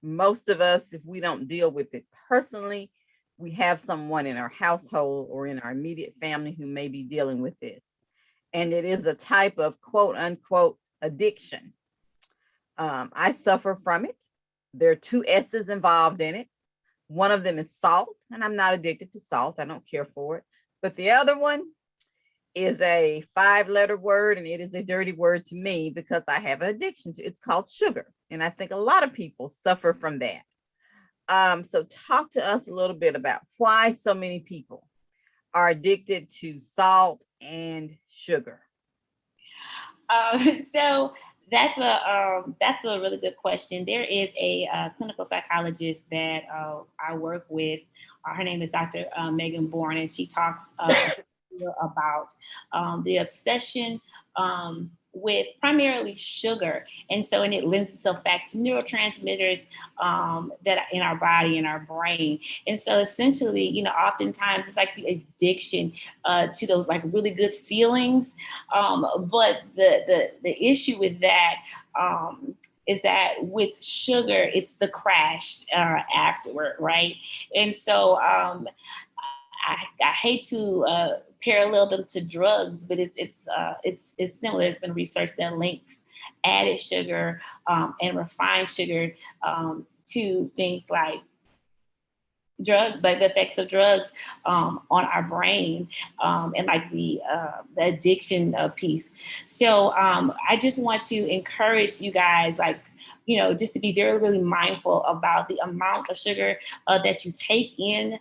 most of us, if we don't deal with it personally, we have someone in our household or in our immediate family who may be dealing with this. And it is a type of quote unquote addiction. I suffer from it. There are two S's involved in it. One of them is salt, and I'm not addicted to salt. I don't care for it. But the other one is a 5-letter word, and it is a dirty word to me because I have an addiction to it. It's called sugar. And I think a lot of people suffer from that. So talk to us a little bit about why so many people are addicted to salt and sugar. So that's a really good question. There is a clinical psychologist that I work with. Her name is Dr. Megan Bourne, and she talks about the obsession with primarily sugar. And so, and it lends itself back to neurotransmitters that are in our body, in our brain. And so essentially, you know, oftentimes it's like the addiction to those like really good feelings. But the issue with that is that with sugar, it's the crash afterward, right? And so I hate to parallel them to drugs, but it's similar. There's been research that links added sugar and refined sugar to things like the effects of drugs on our brain and like the addiction piece. So I just want to encourage you guys, like, you know, just to be very, really mindful about the amount of sugar that you take in,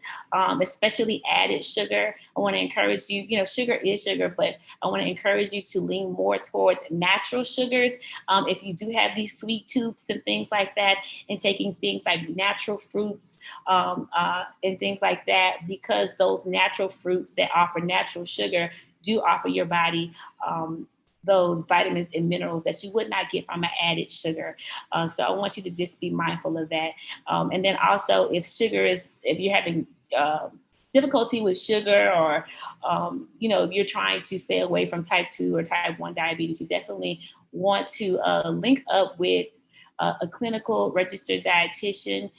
especially added sugar. I want to encourage you, you know, sugar is sugar, but I want to encourage you to lean more towards natural sugars. If you do have these sweet tooths and things like that, and taking things like natural fruits and things like that, because those natural fruits that offer natural sugar do offer your body those vitamins and minerals that you would not get from an added sugar. So I want you to just be mindful of that. And then also if you're having difficulty with sugar, or if you're trying to stay away from type 2 or type 1 diabetes, you definitely want to link up with a clinical registered dietitian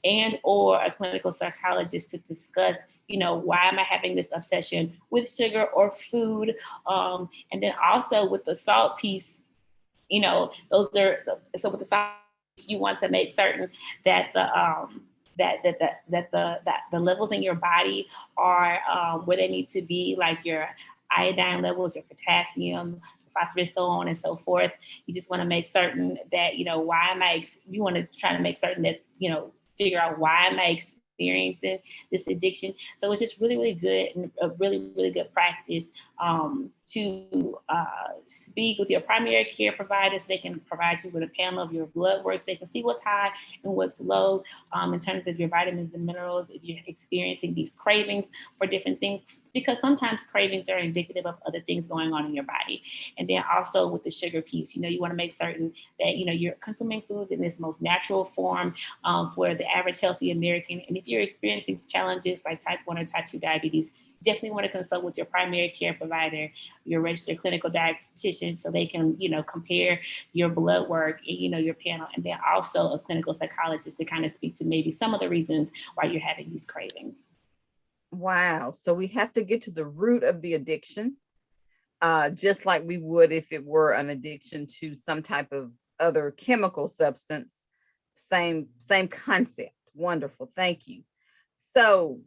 and or a clinical psychologist to discuss, why am I having this obsession with sugar or food? And then also with the salt piece, those are, so with the salt, you want to make certain that the levels in your body are where they need to be, like your iodine levels, your potassium, phosphorus, so on and so forth. You just want to make certain that, you want to try to make certain that, figure out why am I experiencing this addiction. So it's just really, really good and a really, really good practice to speak with your primary care provider so they can provide you with a panel of your blood work so they can see what's high and what's low in terms of your vitamins and minerals, if you're experiencing these cravings for different things, because sometimes cravings are indicative of other things going on in your body. And then also with the sugar piece, you want to make certain that, you're consuming foods in this most natural form for the average healthy American. And if you're experiencing challenges like type 1 or type 2 diabetes, definitely want to consult with your primary care provider, your registered clinical dietitian, so they can, compare your blood work and, your panel, and then also a clinical psychologist to kind of speak to maybe some of the reasons why you're having these cravings. Wow. So we have to get to the root of the addiction, just like we would if it were an addiction to some type of other chemical substance. Same concept. Wonderful. Thank you. So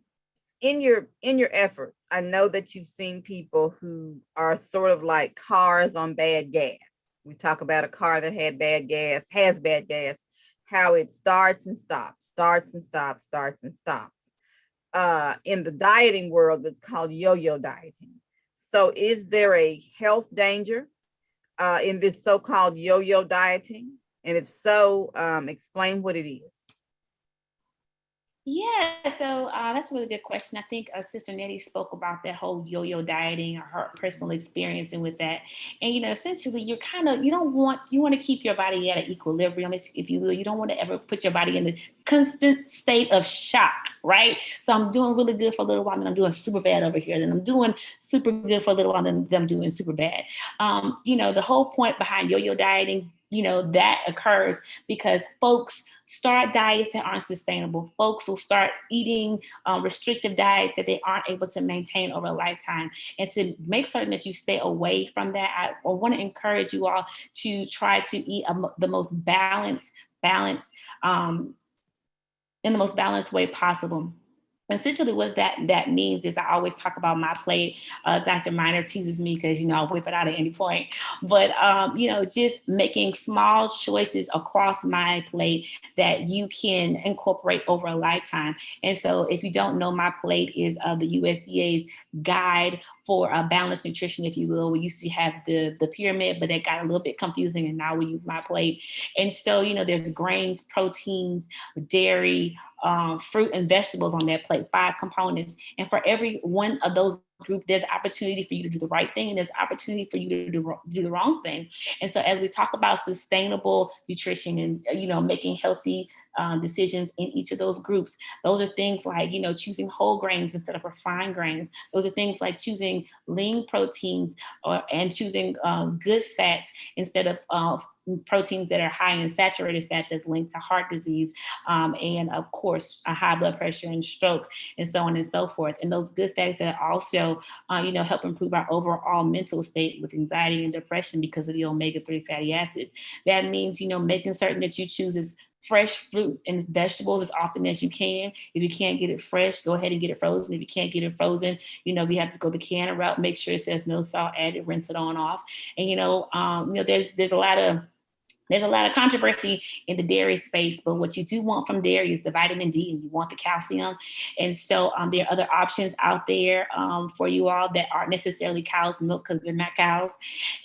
in your efforts, I know that you've seen people who are sort of like cars on bad gas. We talk about a car that has bad gas, how it starts and stops. In the dieting world, it's called yo-yo dieting. So is there a health danger in this so-called yo-yo dieting? And if so, explain what it is. Yeah, so that's a really good question. I think Sister Nettie spoke about that whole yo-yo dieting or her personal experience with that. And, essentially you want to keep your body at an equilibrium, if you will. You don't want to ever put your body in a constant state of shock, right? So I'm doing really good for a little while, then I'm doing super bad over here. Then I'm doing super good for a little while, then I'm doing super bad. The whole point behind yo-yo dieting, that occurs because folks start diets that aren't sustainable. Folks will start eating restrictive diets that they aren't able to maintain over a lifetime. And to make certain that you stay away from that, I want to encourage you all to try to eat the most balanced in the most balanced way possible. Essentially what that means is, I always talk about my plate. Dr. Miner teases me because, I'll whip it out at any point. But, just making small choices across my plate that you can incorporate over a lifetime. And so if you don't know, my plate is the USDA's guide for balanced nutrition, if you will. We used to have the pyramid, but that got a little bit confusing, and now we use my plate. And so, there's grains, proteins, dairy, fruit and vegetables on that plate, 5 components. And for every one of those group, there's opportunity for you to do the right thing, and there's opportunity for you to do the wrong thing. And so as we talk about sustainable nutrition and, making healthy decisions in each of those groups, those are things like, choosing whole grains instead of refined grains. Those are things like choosing lean proteins and choosing good fats instead of proteins that are high in saturated fat that's linked to heart disease, and of course, high blood pressure and stroke, and so on and so forth. And those good fats that also, help improve our overall mental state with anxiety and depression because of the omega-3 fatty acids. That means, making certain that you choose fresh fruit and vegetables as often as you can. If you can't get it fresh, go ahead and get it frozen. If you can't get it frozen, if you have to go the canning route, make sure it says no salt added, rinse it on off. And there's a lot of controversy in the dairy space, but what you do want from dairy is the vitamin D, and you want the calcium. And so there are other options out there for you all that aren't necessarily cow's milk, because they're not cows.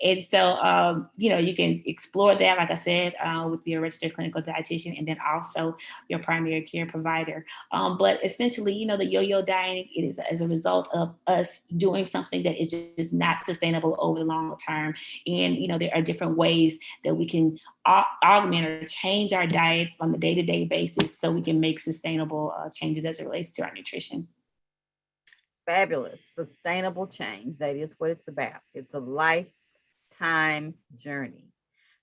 And so, you can explore that, like I said, with your registered clinical dietitian, and then also your primary care provider. But essentially, the yo-yo dieting, it is as a result of us doing something that is just not sustainable over the long term. And, there are different ways that we can augment or change our diet on a day-to-day basis so we can make sustainable changes as it relates to our nutrition. Fabulous. Sustainable change. That is what it's about. It's a lifetime journey.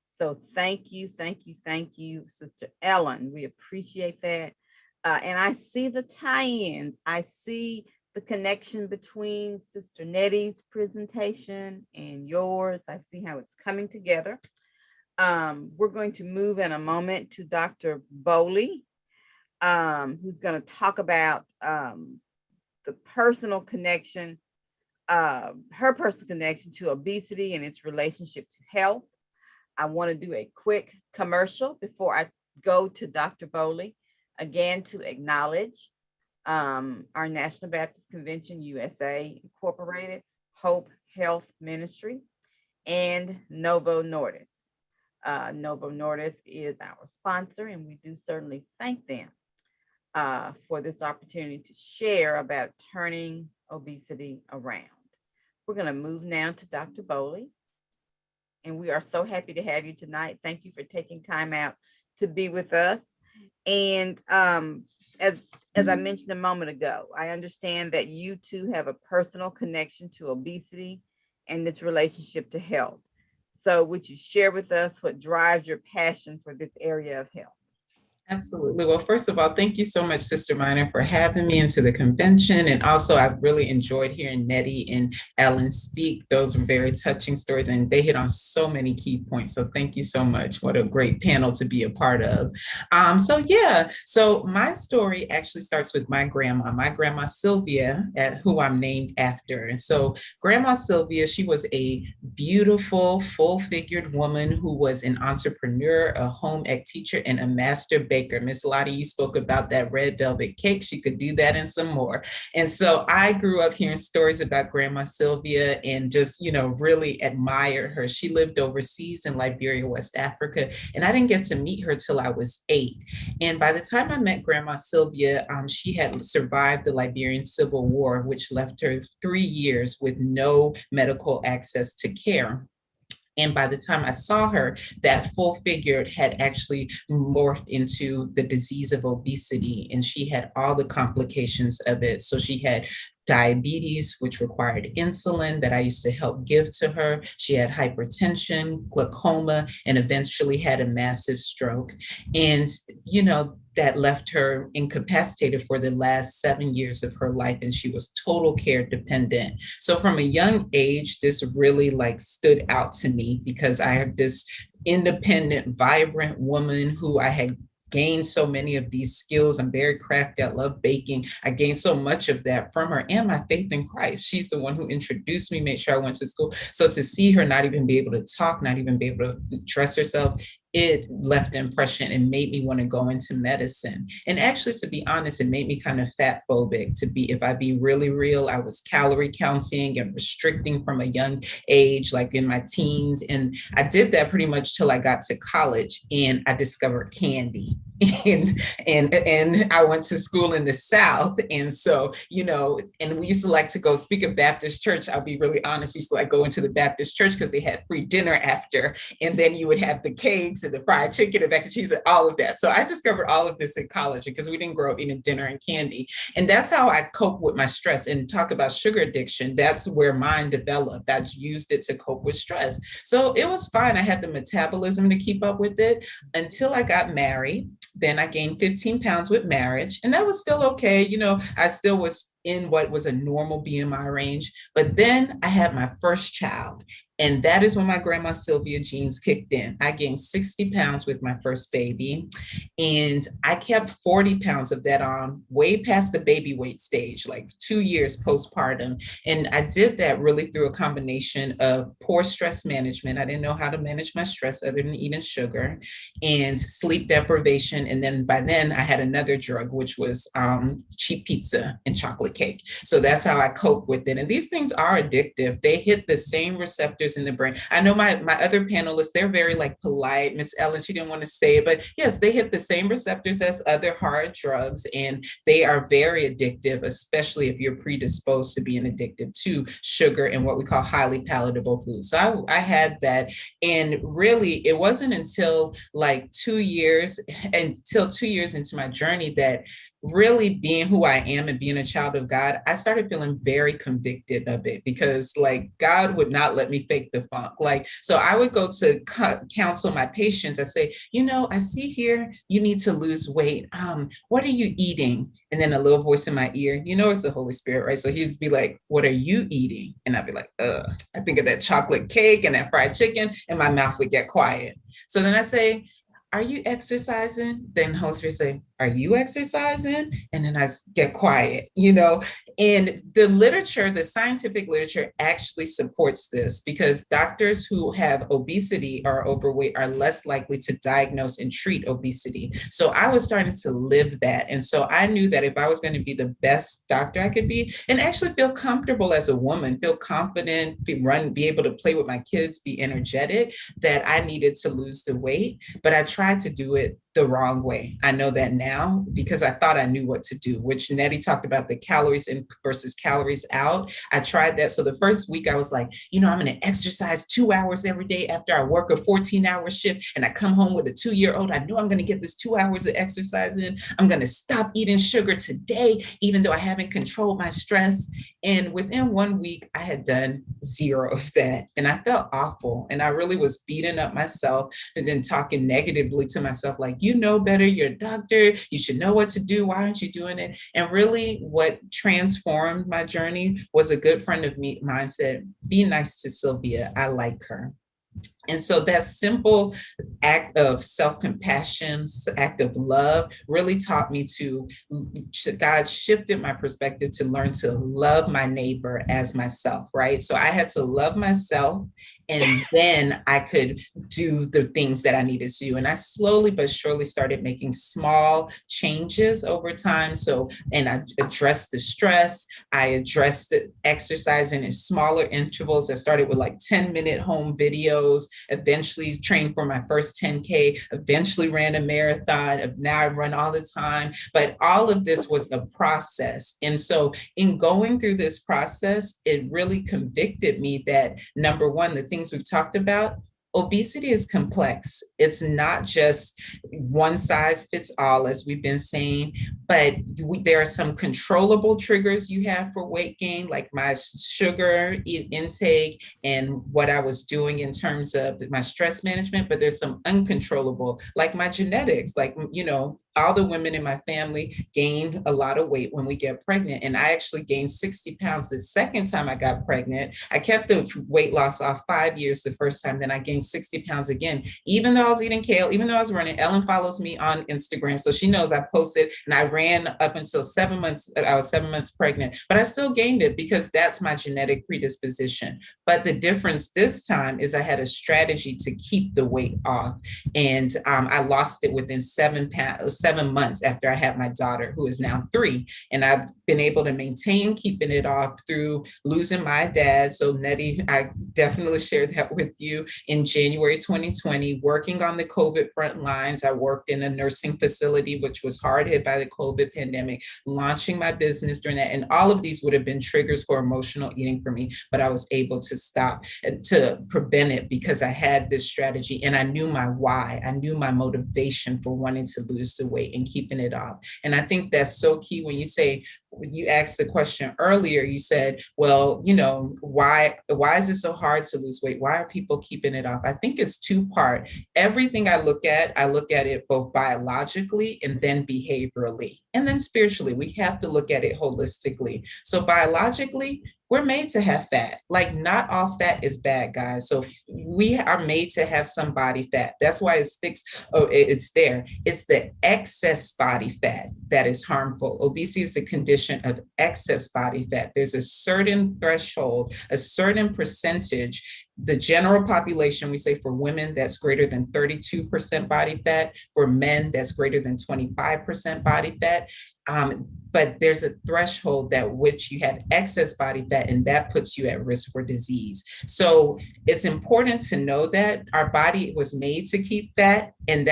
So thank you, thank you, thank you, Sister Ellen. We appreciate that. And I see the tie-ins. I see the connection between Sister Nettie's presentation and yours. I see how it's coming together. We're going to move in a moment to Dr. Bowley, who's going to talk about the personal connection, her personal connection to obesity and its relationship to health. I want to do a quick commercial before I go to Dr. Bowley, again, to acknowledge our National Baptist Convention USA Incorporated, Hope Health Ministry, and Novo Nordisk. Novo Nordisk is our sponsor, and we do certainly thank them for this opportunity to share about turning obesity around. We're going to move now to Dr. Bowley. And we are so happy to have you tonight. Thank you for taking time out to be with us. And as I mentioned a moment ago, I understand that you too have a personal connection to obesity and its relationship to health. So would you share with us what drives your passion for this area of health? Absolutely. Well, first of all, thank you so much, Sister Minor, for having me into the convention. And also, I've really enjoyed hearing Nettie and Ellen speak. Those were very touching stories, and they hit on so many key points. So thank you so much. What a great panel to be a part of. So my story actually starts with my grandma Sylvia, who I'm named after. And so Grandma Sylvia, she was a beautiful, full-figured woman who was an entrepreneur, a home ec teacher, and a master baker. Miss Lottie, you spoke about that red velvet cake. She could do that and some more. And so I grew up hearing stories about Grandma Sylvia and just, really admired her. She lived overseas in Liberia, West Africa, and I didn't get to meet her till I was 8. And by the time I met Grandma Sylvia, she had survived the Liberian Civil War, which left her 3 years with no medical access to care. And by the time I saw her, that full figure had actually morphed into the disease of obesity, and she had all the complications of it. So she had diabetes, which required insulin that I used to help give to her. She had hypertension, glaucoma, and eventually had a massive stroke. And, that left her incapacitated for the last 7 years of her life, and she was total care dependent. So from a young age, this really stood out to me because I have this independent, vibrant woman who I had gained so many of these skills. I'm very crafty. I love baking. I gained so much of that from her and my faith in Christ. She's the one who introduced me, made sure I went to school. So to see her not even be able to talk, not even be able to dress herself, it left an impression and made me want to go into medicine. And actually, to be honest, it made me kind of fat phobic. If I be really real, I was calorie counting and restricting from a young age, like in my teens. And I did that pretty much till I got to college, and I discovered candy. And I went to school in the South. And so, and we used to like to go speak of Baptist church. I'll be really honest. We used to go into the Baptist church because they had free dinner after. And then you would have the cakes and the fried chicken and mac and cheese and all of that. So I discovered all of this in college because we didn't grow up eating dinner and candy. And that's how I cope with my stress. And talk about sugar addiction. That's where mine developed. I used it to cope with stress. So it was fine. I had the metabolism to keep up with it until I got married. Then I gained 15 pounds with marriage, and that was still okay. I still was in what was a normal BMI range. But then I had my first child. And that is when my Grandma Sylvia genes kicked in. I gained 60 pounds with my first baby. And I kept 40 pounds of that on way past the baby weight stage, 2 years postpartum. And I did that really through a combination of poor stress management. I didn't know how to manage my stress other than eating sugar, and sleep deprivation. And then by then I had another drug, which was cheap pizza and chocolate cake. So that's how I cope with it. And these things are addictive. They hit the same receptors in the brain. I know my other panelists, they're very polite. Miss Ellen, she didn't want to say it, but yes, they hit the same receptors as other hard drugs, and they are very addictive, especially if you're predisposed to being addicted to sugar and what we call highly palatable foods. So I had that. And really, it wasn't until 2 years into my journey that really being who I am and being a child of God, I started feeling very convicted of it because like God would not let me fake the funk. Like, so I would go to counsel my patients. I say, you know, I see here you need to lose weight. What are you eating? And then a little voice in my ear, you know, it's the Holy Spirit, right? So he'd be like, what are you eating? And I'd be like, I think of that chocolate cake and that fried chicken, and my mouth would get quiet. So then I say, are you exercising? Then Holy Spirit say, are you exercising? And then I get quiet, you know? And the literature, the scientific literature actually supports this because doctors who have obesity or overweight are less likely to diagnose and treat obesity. So I was starting to live that. And so I knew that if I was going to be the best doctor I could be and actually feel comfortable as a woman, feel confident, be able to play with my kids, be energetic, that I needed to lose the weight. But I tried to do it the wrong way. I know that now because I thought I knew what to do, which Nettie talked about the calories in versus calories out. I tried that. So the first week I was like, you know, I'm going to exercise 2 hours every day after I work a 14-hour shift and I come home with a 2-year-old. I know I'm going to get this 2 hours of exercise in. I'm going to stop eating sugar today, even though I haven't controlled my stress. And within 1 week, I had done 0 of that. And I felt awful. And I really was beating up myself and then talking negatively to myself, like, you know better, you're a doctor, you should know what to do, why aren't you doing it? And really what transformed my journey was a good friend of mine said, be nice to Sylvia, I like her. And so that simple act of self-compassion, act of love really taught me God shifted my perspective to learn to love my neighbor as myself, right? So I had to love myself and then I could do the things that I needed to do. And I slowly but surely started making small changes over time. So, and I addressed the stress, I addressed the exercising in smaller intervals. I started with like 10-minute home videos, eventually trained for my first 10K, eventually ran a marathon. Now I run all the time, but all of this was a process. And so in going through this process, it really convicted me that number one, the things we've talked about, obesity is complex. It's not just one size fits all, as we've been saying, but there are some controllable triggers you have for weight gain, like my sugar intake and what I was doing in terms of my stress management, but there's some uncontrollable, like my genetics, like, you know, all the women in my family gain a lot of weight when we get pregnant. And I actually gained 60 pounds the second time I got pregnant. I kept the weight loss off 5 years the first time, then I gained 60 pounds again, even though I was eating kale, even though I was running. Ellen follows me on Instagram, so she knows I posted and I ran up until 7 months. I was 7 months pregnant, but I still gained it because that's my genetic predisposition. But the difference this time is I had a strategy to keep the weight off. And I lost it within 7 months after I had my daughter, who is now 3. And I've been able to maintain keeping it off through losing my dad. So Nettie, I definitely shared that with you in January 2020, working on the COVID front lines. I worked in a nursing facility, which was hard hit by the COVID pandemic, launching my business during that. And all of these would have been triggers for emotional eating for me, but I was able to stop, to prevent it because I had this strategy and I knew my why. I knew my motivation for wanting to lose the weight and keeping it off. And I think that's so key when you say, when you asked the question earlier, you said, well, you know, why is it so hard to lose weight? Why are people keeping it off? I think it's 2-part. Everything I look at it both biologically and then behaviorally. And then spiritually, we have to look at it holistically. So biologically, we're made to have fat. Like, not all fat is bad, guys. So we are made to have some body fat. That's why it sticks. Oh, it's there. It's the excess body fat that is harmful. Obesity is the condition of excess body fat. There's a certain threshold, a certain percentage. The general population, we say for women, that's greater than 32% body fat. For men, that's greater than 25% body fat. But there's a threshold that which you have excess body fat, and that puts you at risk for disease. So it's important to know that our body was made to keep fat, and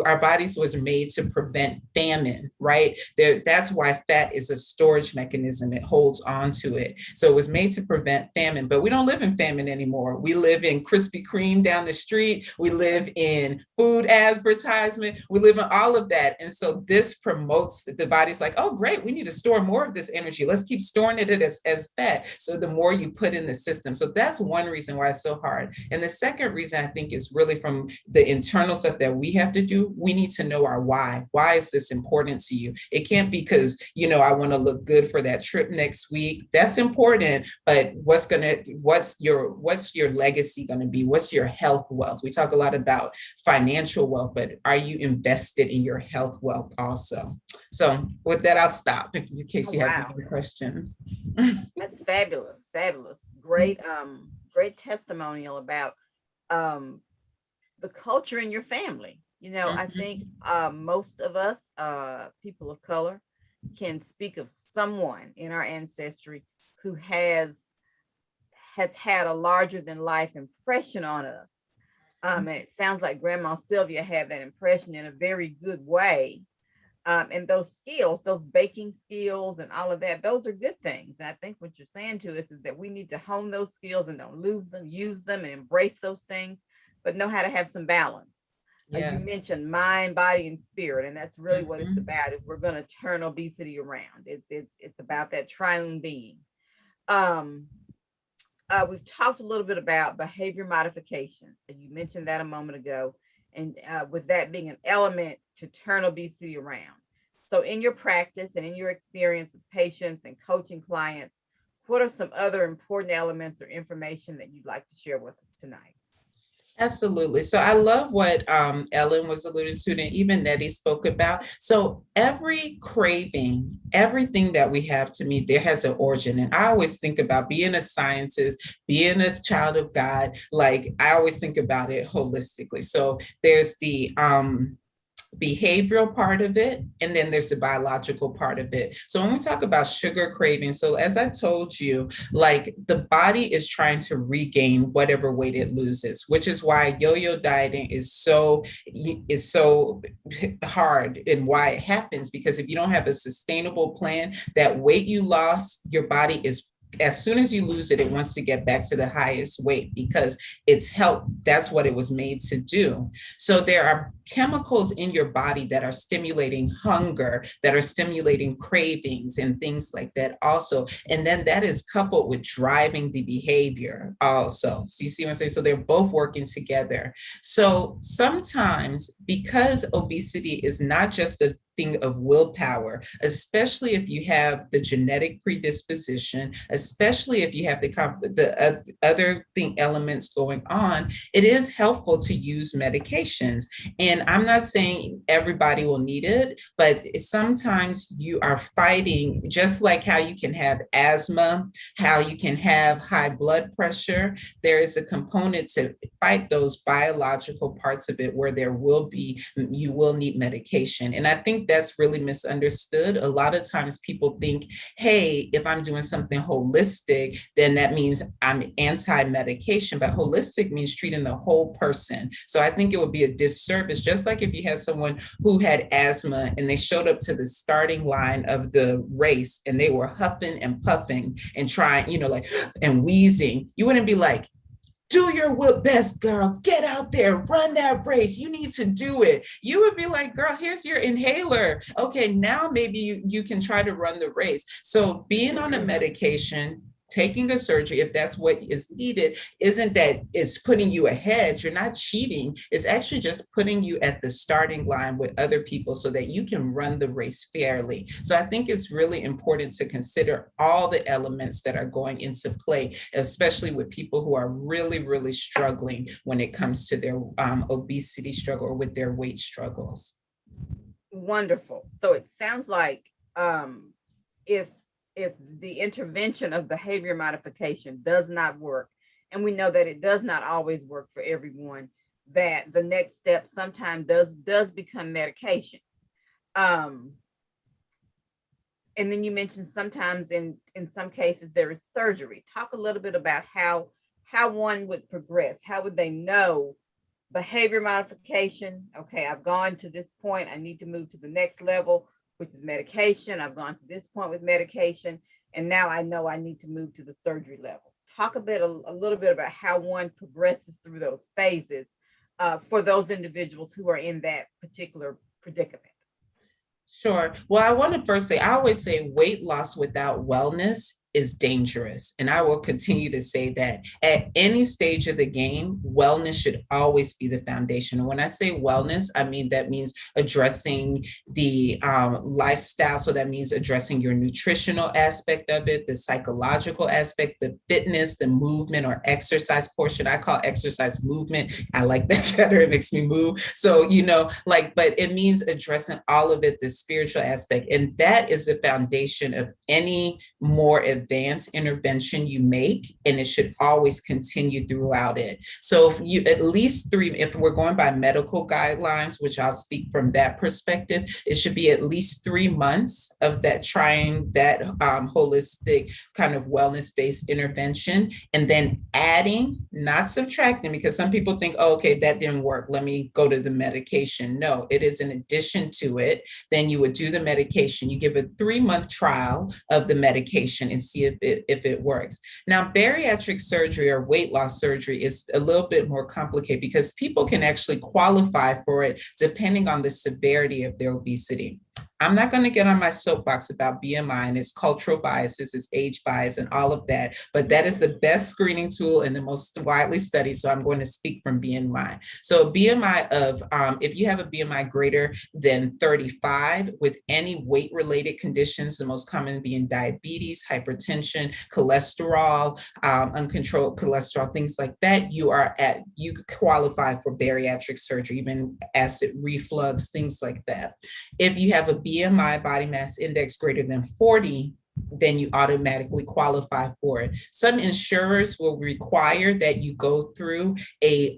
our bodies was made to prevent famine, right? That's why fat is a storage mechanism. It holds on to it. So it was made to prevent famine, but we don't live in famine anymore. anymore. We live in Krispy Kreme down the street. We live in food advertisement. We live in all of that. And so this promotes the body's like, oh, great, we need to store more of this energy. Let's keep storing it as fat. So the more you put in the system. So that's one reason why it's so hard. And the second reason I think is really from the internal stuff that we have to do. We need to know our why. Why is this important to you? It can't be because, you know, I want to look good for that trip next week. That's important, but what's your legacy going to be? What's your health wealth? We talk a lot about financial wealth, but are you invested in your health wealth also? So with that, I'll stop in case you have any questions. That's fabulous, fabulous. Great, great testimonial about the culture in your family. You know, I think most of us, people of color, can speak of someone in our ancestry who has had a larger than life impression on us. And it sounds like Grandma Sylvia had that impression in a very good way. And those skills, those baking skills and all of that, those are good things. And I think what you're saying to us is that we need to hone those skills and don't lose them, use them and embrace those things, but know how to have some balance. Yeah. You mentioned mind, body, and spirit, and that's really what it's about. If we're going to turn obesity around, it's about that triune being. We've talked a little bit about behavior modifications, and you mentioned that a moment ago, and with that being an element to turn obesity around. So in your practice and in your experience with patients and coaching clients, what are some other important elements or information that you'd like to share with us tonight? Absolutely. So I love what Ellen was alluding to, and even Nettie spoke about. So every craving, everything that we have, to me, there has an origin. And I always think about being a scientist, being a child of God, like I always think about it holistically. So there's the behavioral part of it, and then there's the biological part of it. So when we talk about sugar craving, so as I told you, like the body is trying to regain whatever weight it loses, which is why yo-yo dieting is so hard, and why it happens, because if you don't have a sustainable plan, that weight you lost, your body is, as soon as you lose it, it wants to get back to the highest weight because it's help. That's what it was made to do. So there are chemicals in your body that are stimulating hunger, that are stimulating cravings and things like that also. And then that is coupled with driving the behavior also. So you see what I'm saying? So they're both working together. So sometimes, because obesity is not just a thing of willpower, especially if you have the genetic predisposition, especially if you have the other elements going on, it is helpful to use medications. And I'm not saying everybody will need it, but sometimes you are fighting, just like how you can have asthma, how you can have high blood pressure. There is a component to fight those biological parts of it where you will need medication. And I think that's really misunderstood. A lot of times people think, hey, if I'm doing something holistic, then that means I'm anti-medication, but holistic means treating the whole person. So I think it would be a disservice, just like if you had someone who had asthma and they showed up to the starting line of the race and they were huffing and puffing and trying, and wheezing, you wouldn't be like, do your best, girl. Get out there, run that race. You need to do it. You would be like, girl, here's your inhaler. Okay, now maybe you can try to run the race. So being on a medication, taking a surgery, if that's what is needed, isn't that it's putting you ahead. You're not cheating. It's actually just putting you at the starting line with other people so that you can run the race fairly. So I think it's really important to consider all the elements that are going into play, especially with people who are really, really struggling when it comes to their obesity struggle or with their weight struggles. Wonderful. So it sounds like if the intervention of behavior modification does not work, and we know that it does not always work for everyone, that the next step sometimes does become medication. And then you mentioned sometimes in some cases there is surgery. Talk a little bit about how one would progress. How would they know behavior modification? Okay, I've gone to this point, I need to move to the next level, which is medication. I've gone to this point with medication, and now I know I need to move to the surgery level. talk a little bit about how one progresses through those phases for those individuals who are in that particular predicament. Sure. Well, I want to first say, I always say weight loss without wellness is dangerous. And I will continue to say that at any stage of the game, wellness should always be the foundation. And when I say wellness, I mean, that means addressing the lifestyle. So that means addressing your nutritional aspect of it, the psychological aspect, the fitness, the movement or exercise portion. I call exercise movement. I like that better. It makes me move. So, but it means addressing all of it, the spiritual aspect. And that is the foundation of any more advanced intervention you make, and it should always continue throughout it. So if you at least 3, if we're going by medical guidelines, which I'll speak from that perspective, it should be at least 3 months of that trying that holistic kind of wellness-based intervention, and then adding, not subtracting, because some people think, oh, okay, that didn't work, let me go to the medication. No, it is in addition to it. Then you would do the medication. You give a 3-month trial of the medication and see if it works. Now, bariatric surgery or weight loss surgery is a little bit more complicated because people can actually qualify for it depending on the severity of their obesity. I'm not going to get on my soapbox about BMI and its cultural biases, its age bias, and all of that, but that is the best screening tool and the most widely studied. So I'm going to speak from BMI. So a BMI of, if you have a BMI greater than 35 with any weight-related conditions, the most common being diabetes, hypertension, cholesterol, uncontrolled cholesterol, things like that, you qualify for bariatric surgery, even acid reflux, things like that. If you have a BMI, body mass index, greater than 40, then you automatically qualify for it. Some insurers will require that you go through a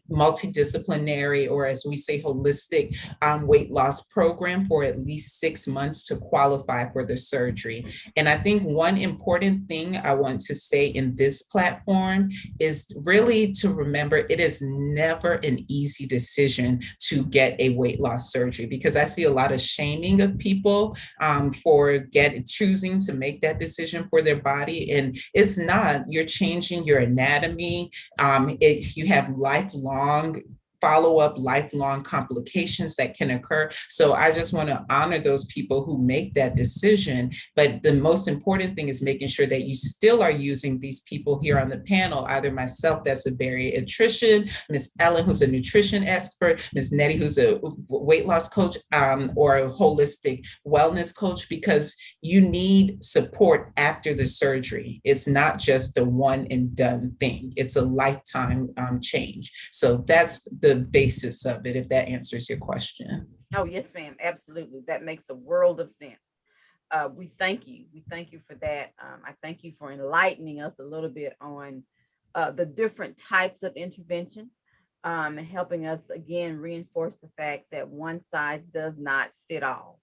multidisciplinary, or as we say, holistic weight loss program for at least 6 months to qualify for the surgery. And I think one important thing I want to say in this platform is really to remember it is never an easy decision to get a weight loss surgery, because I see a lot of shaming of people for choosing to make that decision for their body. And it's not. You're changing your anatomy. You have lifelong follow-up, lifelong complications that can occur. So I just want to honor those people who make that decision. But the most important thing is making sure that you still are using these people here on the panel, either myself, that's a bariatrician, Miss Ellen, who's a nutrition expert, Miss Nettie, who's a weight loss coach, or a holistic wellness coach, because you need support after the surgery. It's not just a one and done thing. It's a lifetime change. So that's the basis of it, if that answers your question. Oh, yes, ma'am. Absolutely. That makes a world of sense. We thank you. We thank you for that. I thank you for enlightening us a little bit on the different types of intervention, and helping us, again, reinforce the fact that one size does not fit all.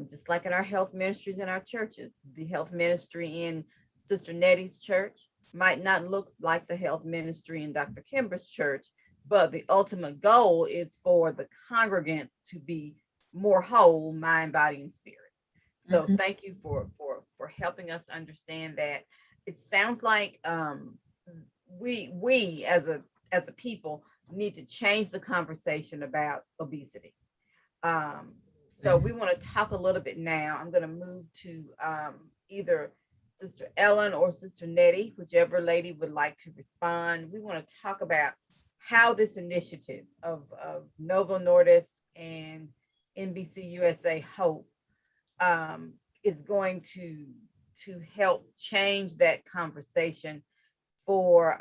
Just like in our health ministries in our churches, the health ministry in Sister Nettie's church might not look like the health ministry in Dr. Kimber's church, but the ultimate goal is for the congregants to be more whole, mind, body, and spirit. So thank you for helping us understand that. It sounds like we as a people need to change the conversation about obesity. So we want to talk a little bit now. I'm going to move to either Sister Ellen or Sister Nettie, whichever lady would like to respond. We want to talk about how this initiative of Novo Nordisk and NBCUSA H.O.P.E is going to help change that conversation for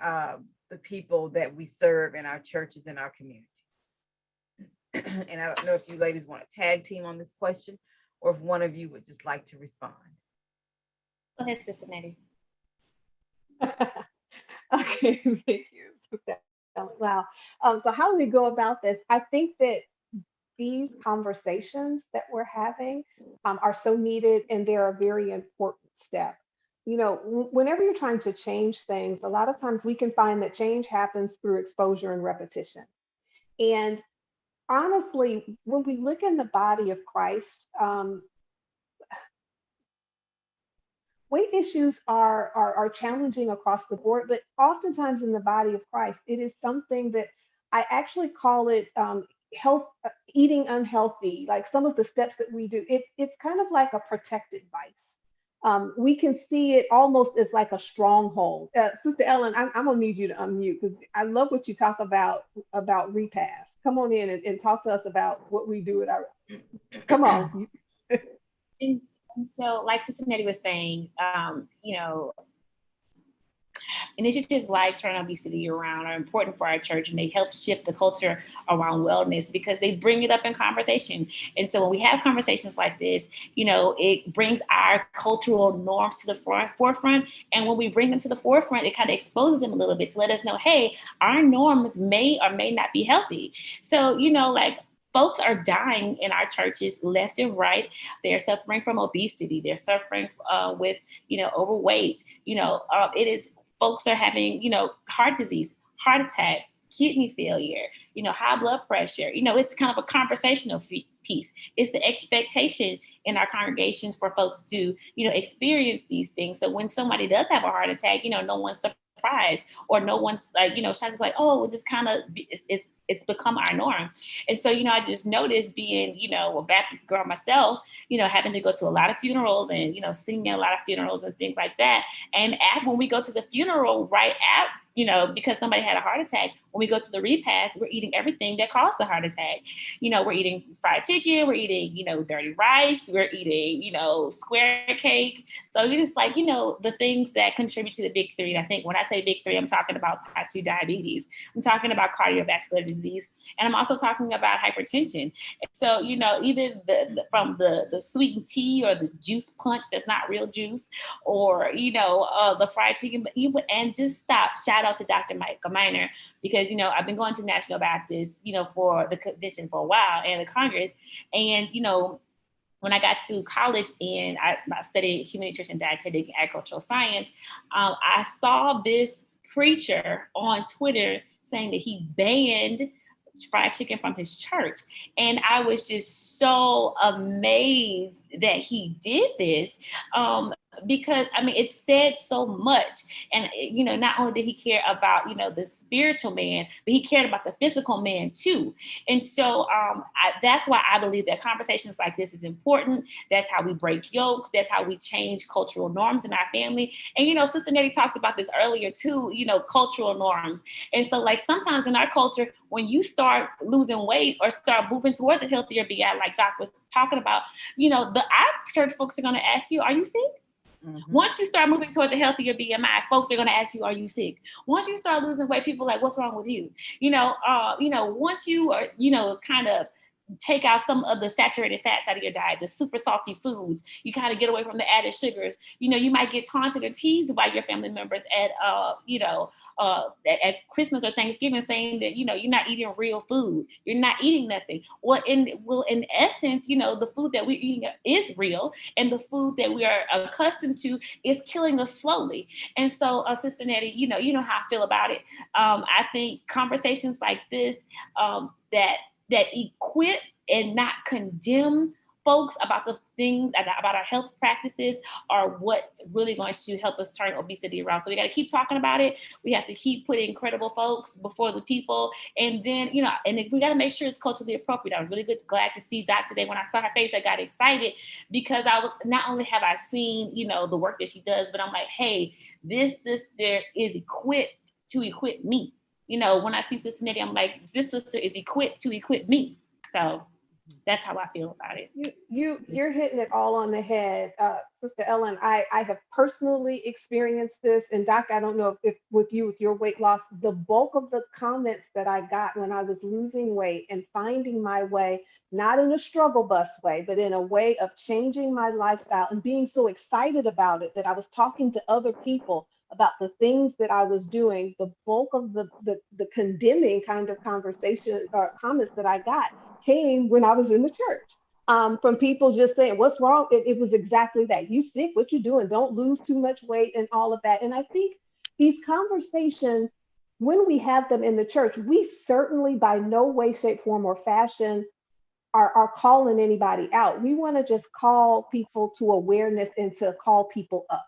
the people that we serve in our churches and our communities. And I don't know if you ladies want to tag team on this question, or if one of you would just like to respond. Go ahead, Sister Nettie. Okay, thank you, Sister. Wow. So how do we go about this? I think that these conversations that we're having are so needed, and they're a very important step. You know, whenever you're trying to change things, a lot of times we can find that change happens through exposure and repetition. And honestly, when we look in the body of Christ, weight issues are challenging across the board, but oftentimes in the body of Christ, it is something that I actually call it health, eating unhealthy. Like some of the steps that we do, it's kind of like a protected vice. We can see it almost as like a stronghold. Sister Ellen, I'm gonna need you to unmute because I love what you talk about repast. Come on in and talk to us about what we do at our. Come on. And so, like Sister Nettie was saying, initiatives like Turn Obesity Around are important for our church, and they help shift the culture around wellness because they bring it up in conversation. And so when we have conversations like this, it brings our cultural norms to the forefront. And when we bring them to the forefront, it kind of exposes them a little bit to let us know, hey, our norms may or may not be healthy. So, folks are dying in our churches left and right. They're suffering from obesity. They're suffering with, overweight. It is folks are having, heart disease, heart attacks, kidney failure, high blood pressure. It's kind of a conversational piece. It's the expectation in our congregations for folks to, experience these things. So when somebody does have a heart attack, no one's surprised or no one's like, shocked, like, oh, it's just kind of, it's become our norm. And so, I just noticed being, a Baptist girl myself, having to go to a lot of funerals and, singing at a lot of funerals and things like that. And when we go to the funeral right at, because somebody had a heart attack, when we go to the repast, we're eating everything that caused the heart attack. We're eating fried chicken, we're eating, dirty rice, we're eating, square cake. So it's just like, the things that contribute to the big three. And I think when I say big three, I'm talking about type 2 diabetes. I'm talking about cardiovascular disease. And I'm also talking about hypertension. And so, either from the sweetened tea or the juice punch that's not real juice, or, the fried chicken, and just stop. Shout out to Dr. Michael Miner, because, I've been going to National Baptist, for the convention for a while and the Congress. And, when I got to college and I studied human nutrition, dietetic, and agricultural science, I saw this preacher on Twitter saying that he banned fried chicken from his church. And I was just so amazed that he did this. Because it said so much. And, not only did he care about, the spiritual man, but he cared about the physical man too. And so that's why I believe that conversations like this is important. That's how we break yokes. That's how we change cultural norms in our family. And, Sister Nettie talked about this earlier too, cultural norms. And so sometimes in our culture, when you start losing weight or start moving towards a healthier BI, like Doc was talking about, our church folks are going to ask you, are you sick? Mm-hmm. Once you start moving towards a healthier BMI, folks are going to ask you, are you sick? Once you start losing weight, people are like, what's wrong with you? Once you are, kind of take out some of the saturated fats out of your diet, the super salty foods, you kind of get away from the added sugars, you might get taunted or teased by your family members at Christmas or Thanksgiving saying that, you're not eating real food. You're not eating nothing. Well, in essence, the food that we're eating is real, and the food that we are accustomed to is killing us slowly. And so, Sister Nettie, you know how I feel about it. I think conversations like this that equip and not condemn folks about the things, about our health practices, are what's really going to help us turn obesity around. So we got to keep talking about it. We have to keep putting credible folks before the people. And then, and we got to make sure it's culturally appropriate. I'm really glad to see Doc today. When I saw her face, I got excited because not only have I seen, the work that she does, but I'm like, hey, this sister is equipped to equip me. When I see Sister Nettie, I'm like, this sister is equipped to equip me. So that's how I feel about it. You're hitting it all on the head, Sister Ellen. I have personally experienced this, and Doc, I don't know if with your weight loss, the bulk of the comments that I got when I was losing weight and finding my way, not in a struggle bus way, but in a way of changing my lifestyle and being so excited about it that I was talking to other people about the things that I was doing. The bulk of the condemning kind of conversation or comments that I got came when I was in the church, from people just saying, what's wrong? It was exactly that. You sick? What you doing? Don't lose too much weight and all of that. And I think these conversations, when we have them in the church, we certainly by no way, shape, form, or fashion are calling anybody out. We want to just call people to awareness and to call people up.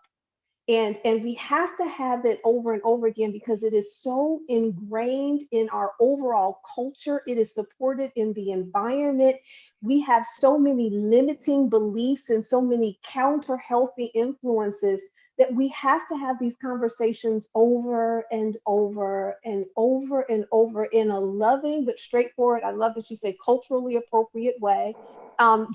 And we have to have it over and over again because it is so ingrained in our overall culture. It is supported in the environment. We have so many limiting beliefs and so many counter healthy influences that we have to have these conversations over and over and over and over in a loving but straightforward, I love that you say culturally appropriate way.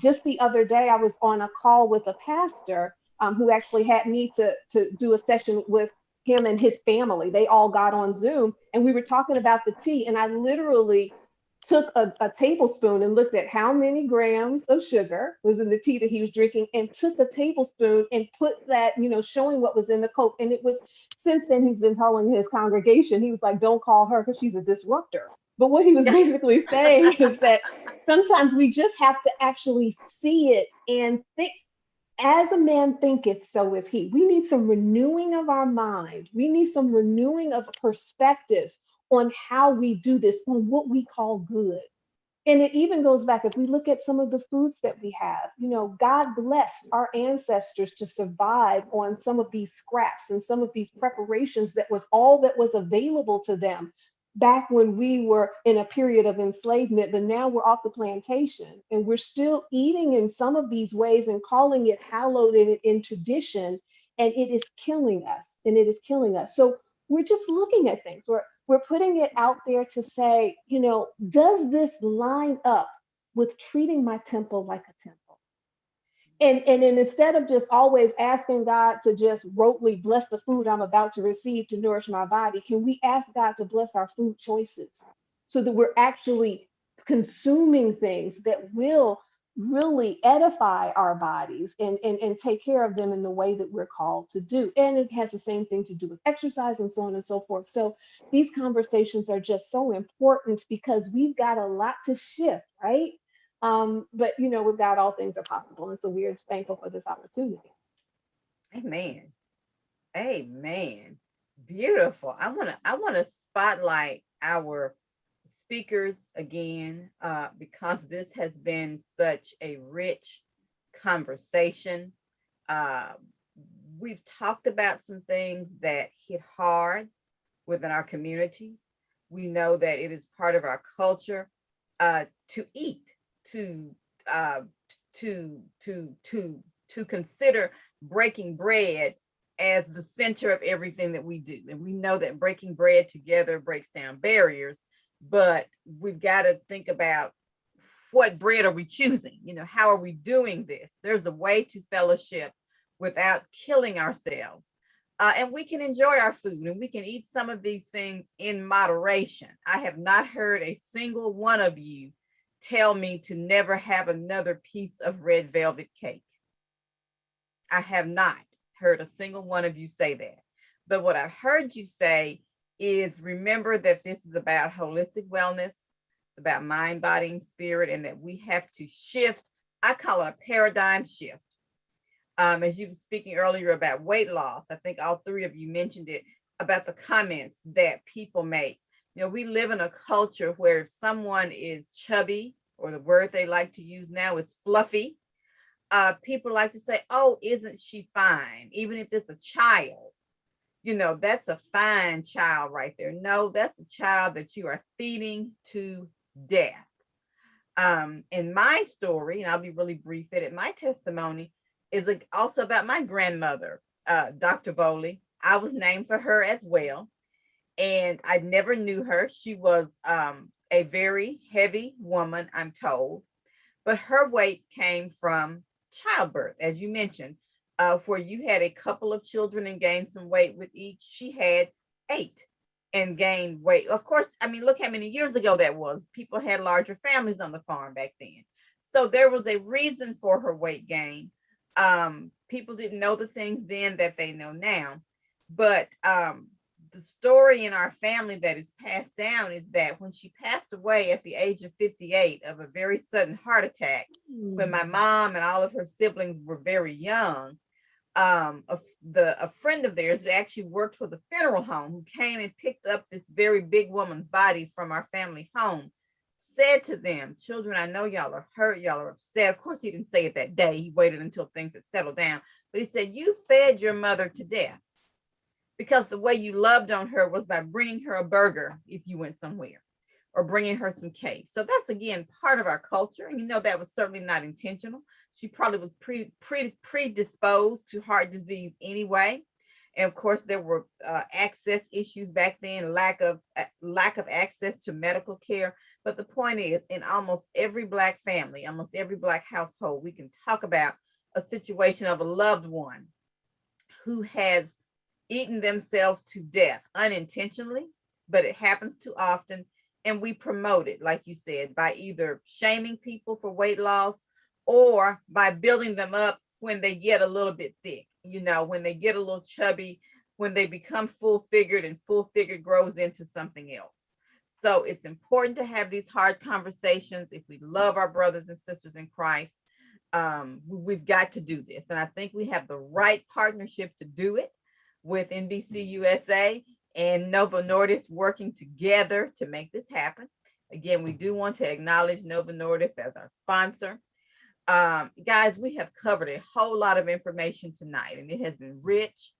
Just the other day, I was on a call with a pastor who actually had me to do a session with him and his family. They all got on Zoom and we were talking about the tea. And I literally took a tablespoon and looked at how many grams of sugar was in the tea that he was drinking and took a tablespoon and put that, showing what was in the Coke. And it was, since then, he's been telling his congregation, he was like, don't call her because she's a disruptor. But what he was basically saying is that sometimes we just have to actually see it and think, as a man thinketh, so is he. We need some renewing of our mind. We need some renewing of perspectives on how we do this, on what we call good. And it even goes back, if we look at some of the foods that we have, God blessed our ancestors to survive on some of these scraps and some of these preparations that was all that was available to them back when we were in a period of enslavement, but now we're off the plantation and we're still eating in some of these ways and calling it hallowed in tradition. And it is killing us, and it is killing us. So we're just looking at things. We're putting it out there to say, does this line up with treating my temple like a temple? And then instead of just always asking God to just rotely bless the food I'm about to receive to nourish my body, can we ask God to bless our food choices so that we're actually consuming things that will really edify our bodies and take care of them in the way that we're called to do? And it has the same thing to do with exercise and so on and so forth. So these conversations are just so important because we've got a lot to shift, right? But with God, all things are possible. And so we're thankful for this opportunity. Amen. Amen. Beautiful. I want to spotlight our speakers again, because this has been such a rich conversation. Uh, we've talked about some things that hit hard within our communities. We know that it is part of our culture to eat, to uh, to consider breaking bread as the center of everything that we do. And we know that breaking bread together breaks down barriers, but we've got to think about what bread are we choosing? How are we doing this? There's a way to fellowship without killing ourselves. And we can enjoy our food and we can eat some of these things in moderation. I have not heard a single one of you tell me to never have another piece of red velvet cake. I have not heard a single one of you say that. But what I've heard you say is remember that this is about holistic wellness, about mind, body, and spirit, and that we have to shift. I call it a paradigm shift. As you were speaking earlier about weight loss, I think all three of you mentioned it, about the comments that people make. We live in a culture where if someone is chubby, or the word they like to use now is fluffy, people like to say, oh, isn't she fine? Even if it's a child, that's a fine child right there. No, that's a child that you are feeding to death. In my story, and I'll be really brief in it, my testimony is also about my grandmother, Dr. Bowley. I was named for her as well. And I never knew her. She was a very heavy woman, I'm told. But her weight came from childbirth, as you mentioned, where you had a couple of children and gained some weight with each. She had 8 and gained weight. Of course, I mean, look how many years ago that was. People had larger families on the farm back then. So there was a reason for her weight gain. People didn't know the things then that they know now. But the story in our family that is passed down is that when she passed away at the age of 58 of a very sudden heart attack, when my mom and all of her siblings were very young, a friend of theirs who actually worked for the funeral home, who came and picked up this very big woman's body from our family home, said to them, children, I know y'all are hurt, y'all are upset. Of course, he didn't say it that day. He waited until things had settled down. But he said, you fed your mother to death because the way you loved on her was by bringing her a burger if you went somewhere or bringing her some cake. So that's, again, part of our culture. And that was certainly not intentional. She probably was predisposed to heart disease anyway. And of course, there were access issues back then, lack of access to medical care. But the point is, in almost every Black family, almost every Black household, we can talk about a situation of a loved one who has eaten themselves to death unintentionally, but it happens too often. And we promote it, like you said, by either shaming people for weight loss or by building them up when they get a little bit thick, when they get a little chubby, when they become full figured, and full figured grows into something else. So it's important to have these hard conversations. If we love our brothers and sisters in Christ, we've got to do this. And I think we have the right partnership to do it with NBCUSA and Novo Nordisk working together to make this happen. Again, we do want to acknowledge Novo Nordisk as our sponsor. Guys, we have covered a whole lot of information tonight, and it has been rich.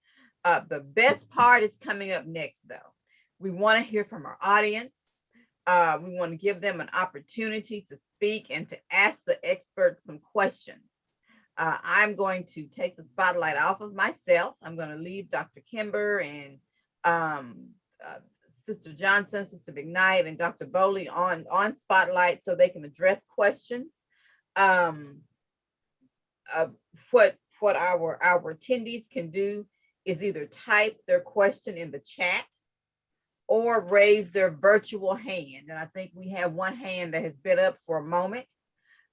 The best part is coming up next, though. We want to hear from our audience. We want to give them an opportunity to speak and to ask the experts some questions. I'm going to take the spotlight off of myself. I'm going to leave Dr. Kimber and Sister Johnson, Sister McKnight, and Dr. Bowley on spotlight so they can address questions. What our attendees can do is either type their question in the chat or raise their virtual hand. And I think we have one hand that has been up for a moment.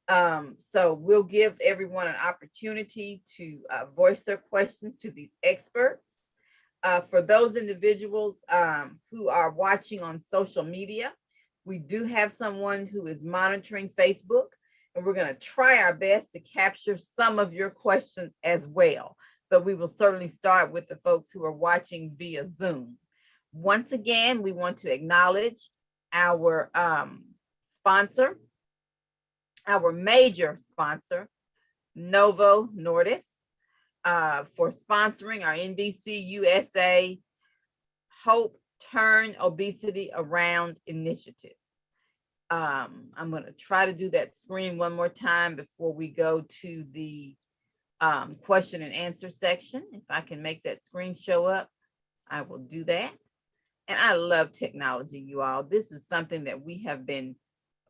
So we'll give everyone an opportunity to voice their questions to these experts. For those individuals who are watching on social media, we do have someone who is monitoring Facebook, and we're going to try our best to capture some of your questions as well. But we will certainly start with the folks who are watching via Zoom. Once again, we want to acknowledge our sponsor, our major sponsor, Novo Nordisk, for sponsoring our NBCUSA H.O.P.E, Turn Obesity Around initiative. I'm going to try to do that screen one more time before we go to the question and answer section. If I can make that screen show up, I will do that. And I love technology, you all. This is something that we have been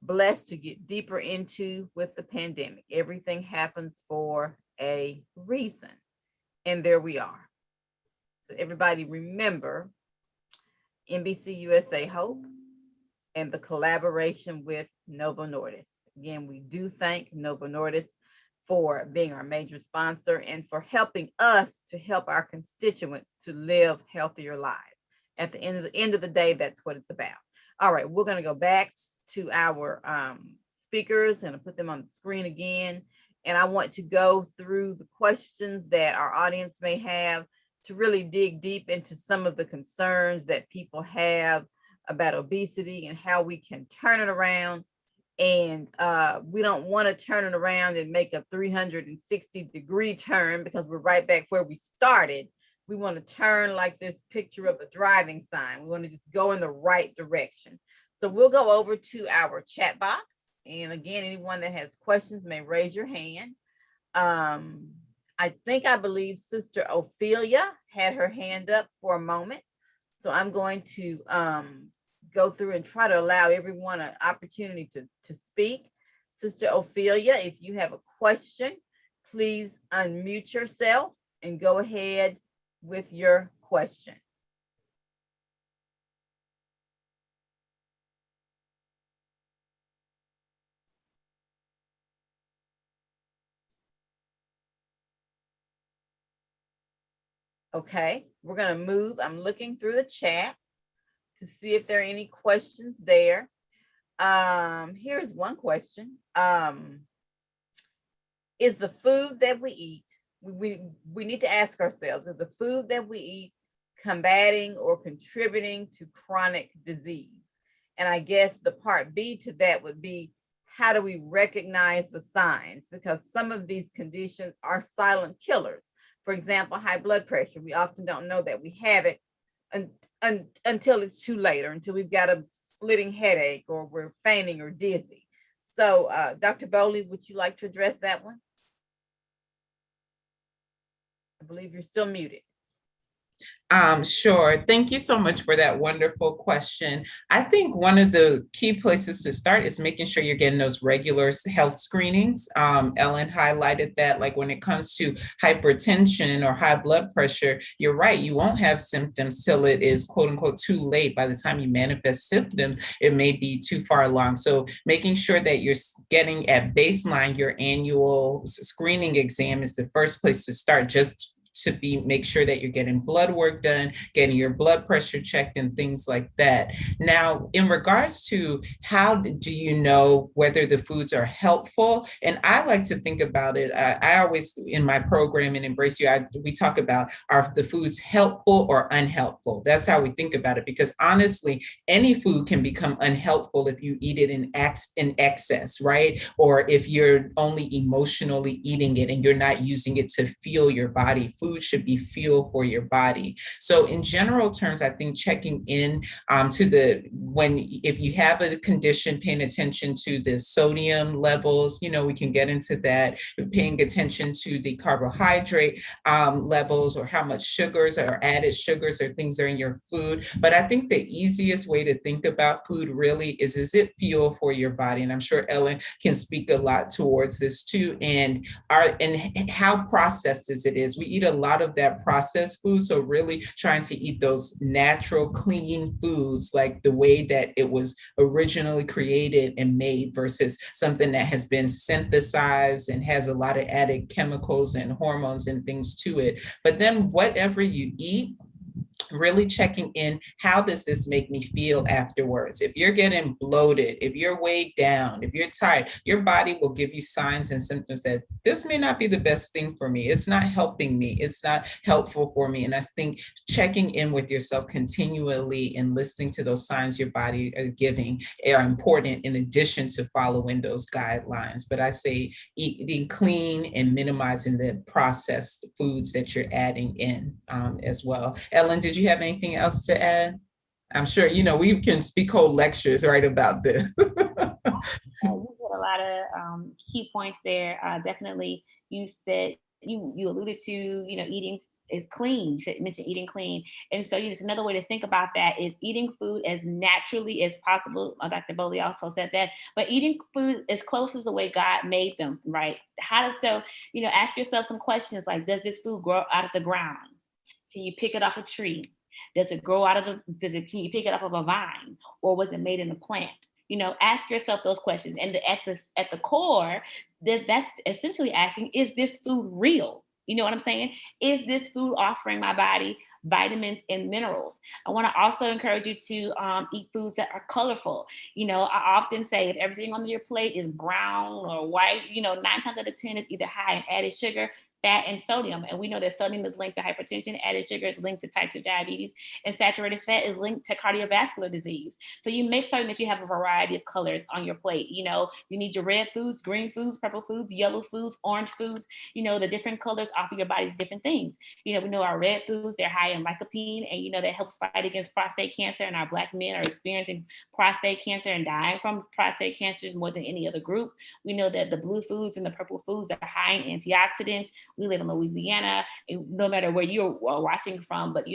blessed to get deeper into with the pandemic. Everything happens for a reason. And there we are. So everybody remember NBCUSA H.O.P.E and the collaboration with Novo Nordisk. Again, we do thank Novo Nordisk for being our major sponsor and for helping us to help our constituents to live healthier lives. At the end of the day, that's what it's about. All right, we're going to go back to our speakers and put them on the screen again. And I want to go through the questions that our audience may have to really dig deep into some of the concerns that people have about obesity and how we can turn it around. And we don't want to turn it around and make a 360-degree turn because we're right back where we started. We want to turn like this picture of a driving sign. We want to just go in the right direction. So we'll go over to our chat box. And again, anyone that has questions may raise your hand. I believe Sister Ophelia had her hand up for a moment. So I'm going to go through and try to allow everyone an opportunity to speak. Sister Ophelia, if you have a question, please unmute yourself and go ahead with your question. Okay, we're going to move. I'm looking through the chat to see if there are any questions there. Here's one question. Is the food that we eat, we need to ask ourselves, is the food that we eat combating or contributing to chronic disease? And I guess the part B to that would be, how do we recognize the signs? Because some of these conditions are silent killers. For example, high blood pressure. We often don't know that we have it until it's too late, or until we've got a splitting headache, or we're fainting or dizzy. So Dr. Bowley, would you like to address that one? I believe you're still muted. Sure. Thank you so much for that wonderful question. I think one of the key places to start is making sure you're getting those regular health screenings. Ellen highlighted that, like when it comes to hypertension or high blood pressure, you're right, you won't have symptoms till it is quote unquote too late. By the time you manifest symptoms, it may be too far along. So making sure that you're getting at baseline your annual screening exam is the first place to start, just to make sure that you're getting blood work done, getting your blood pressure checked and things like that. Now, in regards to how do you know whether the foods are helpful? And I like to think about it, I always, in my program in Embrace You, we talk about, are the foods helpful or unhelpful? That's how we think about it, because honestly, any food can become unhelpful if you eat it in excess, right? Or if you're only emotionally eating it and you're not using it to fuel your body. Food should be fuel for your body. So in general terms, I think checking in if you have a condition, paying attention to the sodium levels, we can get into that, paying attention to the carbohydrate levels, or how much sugars or added sugars or things are in your food. But I think the easiest way to think about food really is it fuel for your body? And I'm sure Ellen can speak a lot towards this too. And how processed it is. We eat a lot of that processed food. So really trying to eat those natural, clean foods, like the way that it was originally created and made, versus something that has been synthesized and has a lot of added chemicals and hormones and things to it. But then whatever you eat, really checking in, how does this make me feel afterwards? If you're getting bloated, if you're weighed down, if you're tired, your body will give you signs and symptoms that this may not be the best thing for me. It's not helping me. It's not helpful for me. And I think checking in with yourself continually and listening to those signs your body is giving are important, in addition to following those guidelines. But I say eating clean and minimizing the processed foods that you're adding in as well. Ellen, did you have anything else to add? I'm sure, we can speak whole lectures right about this. You did a lot of key points there. Definitely, you said, you alluded to, eating is clean. You mentioned eating clean. And so just another way to think about that is eating food as naturally as possible. Dr. Bowley also said that, but eating food as close as the way God made them, right? Ask yourself some questions like, does this food grow out of the ground? Can you pick it off a tree? Does it grow out of can you pick it up of a vine, or was it made in a plant? Ask yourself those questions. And at the core, that's essentially asking, is this food real? You know what I'm saying? Is this food offering my body vitamins and minerals? I want to also encourage you to eat foods that are colorful. I often say, if everything on your plate is brown or white, 9 times out of 10 is either high in added sugar, fat, and sodium. And we know that sodium is linked to hypertension, added sugar is linked to type 2 diabetes, and saturated fat is linked to cardiovascular disease. So you make certain that you have a variety of colors on your plate. You need your red foods, green foods, purple foods, yellow foods, orange foods. The different colors offer your bodies different things. We know our red foods, they're high in lycopene, and that helps fight against prostate cancer. And our Black men are experiencing prostate cancer and dying from prostate cancers more than any other group. We know that the blue foods and the purple foods are high in antioxidants. We live in Louisiana, and no matter where you're watching from, but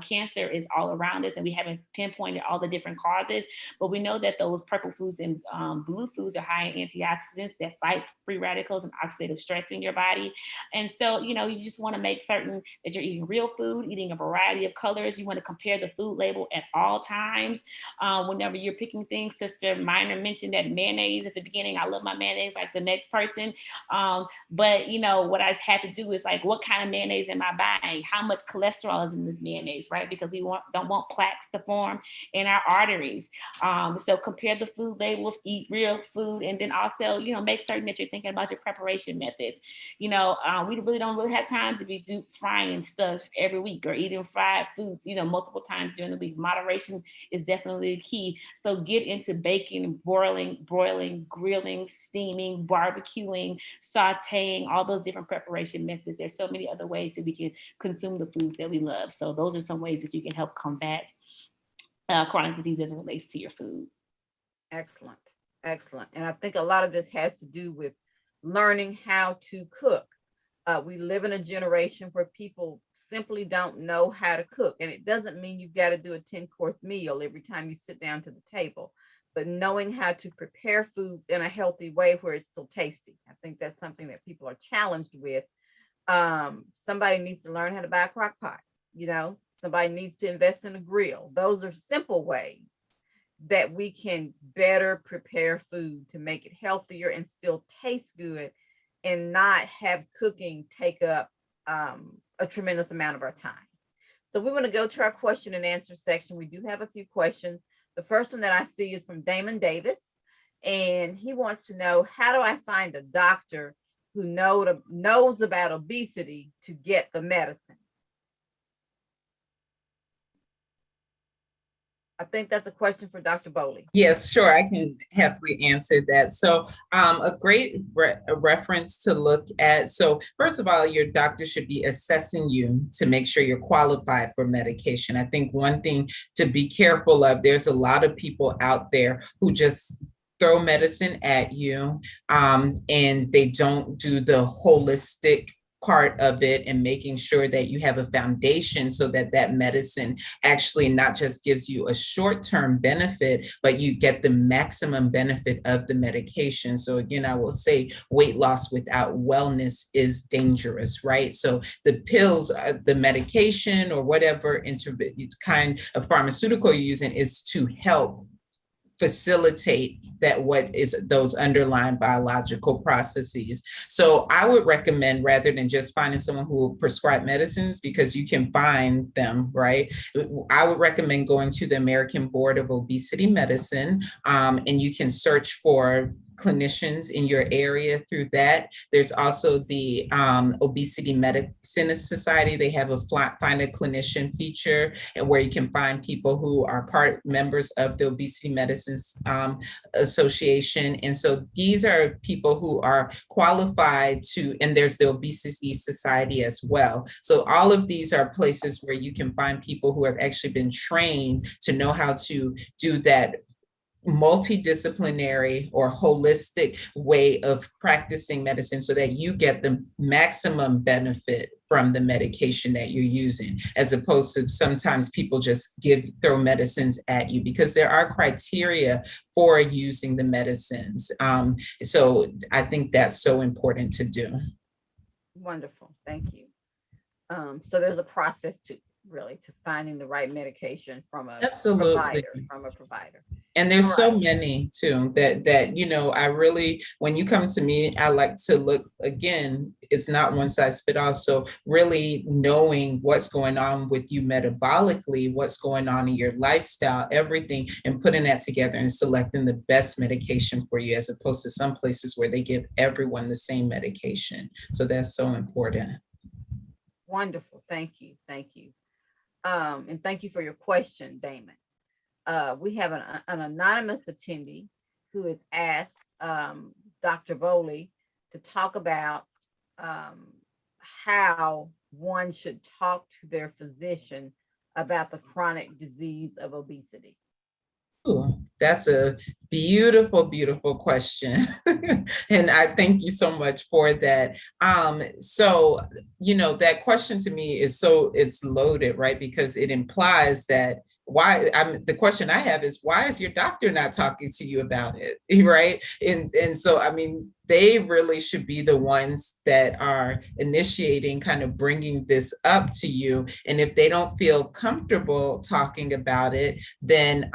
cancer is all around us, and we haven't pinpointed all the different causes. But we know that those purple foods and blue foods are high in antioxidants that fight free radicals and oxidative stress in your body. And so, you just want to make certain that you're eating real food, eating a variety of colors. You want to compare the food label at all times. Whenever you're picking things, Sister Minor mentioned that mayonnaise at the beginning. I love my mayonnaise like the next person. But what has happened to do is like, what kind of mayonnaise am I buying? How much cholesterol is in this mayonnaise, right? Because we don't want plaques to form in our arteries. So compare the food labels, eat real food, and then also, you know, make certain that you're thinking about your preparation methods. You know, we really don't have time to be frying stuff every week or eating fried foods, you know, multiple times during the week. Moderation is definitely the key. So get into baking, broiling, grilling, steaming, barbecuing, sauteing, all those different preparation methods. There's so many other ways that we can consume the foods that we love. So those are some ways that you can help combat chronic disease as it relates to your food. Excellent. Excellent. And I think a lot of this has to do with learning how to cook. We live in a generation where people simply don't know how to cook. And it doesn't mean you've got to do a 10-course meal every time you sit down to the table, but knowing how to prepare foods in a healthy way where it's still tasty. I think that's something that people are challenged with. Somebody needs to learn how to buy a crock pot, you know, somebody needs to invest in a grill. Those are simple ways that we can better prepare food to make it healthier and still taste good and not have cooking take up a tremendous amount of our time. So we want to go to our question and answer section. We do have a few questions. The first one that I see is from Damon Davis, and he wants to know, how do I find a doctor who knows about obesity to get the medicine? I think that's a question for Dr. Bowley. Yes, sure. I can happily answer that. So a great reference to look at. So first of all, your doctor should be assessing you to make sure you're qualified for medication. I think one thing to be careful of, there's a lot of people out there who just throw medicine at you and they don't do the holistic part of it and making sure that you have a foundation so that that medicine actually not just gives you a short-term benefit, but you get the maximum benefit of the medication. So again, I will say weight loss without wellness is dangerous, right? So the pills, the medication or whatever kind of pharmaceutical you're using is to help facilitate that, what is those underlying biological processes. So I would recommend, rather than just finding someone who will prescribe medicines, because you can find them, right? I would recommend going to the American Board of Obesity Medicine, and you can search for clinicians in your area through that. There's also the Obesity Medicine Society. They have a Find a Clinician feature, and where you can find people who are members of the Obesity Medicine Association. And so these are people who are qualified to, and there's the Obesity Society as well. So all of these are places where you can find people who have actually been trained to know how to do that multidisciplinary or holistic way of practicing medicine so that you get the maximum benefit from the medication that you're using, as opposed to sometimes people just throw medicines at you, because there are criteria for using the medicines. So I think that's so important to do. Wonderful, thank you. So there's a process to finding the right medication from a provider. And there's so many too that you know, I really, when you come to me, I like to look, again, it's not one size fits all. So really knowing what's going on with you metabolically, what's going on in your lifestyle, everything, and putting that together and selecting the best medication for you, as opposed to some places where they give everyone the same medication. So that's so important. Wonderful, thank you. And thank you for your question, Damon. We have an anonymous attendee who has asked Dr. Bowley to talk about how one should talk to their physician about the chronic disease of obesity. Ooh, that's a beautiful, beautiful question. And I thank you so much for that. So, you know, that question to me is it's loaded, right? Because it implies that the question I have is, why is your doctor not talking to you about it? Right. And so, I mean, they really should be the ones that are initiating, kind of bringing this up to you. And if they don't feel comfortable talking about it, then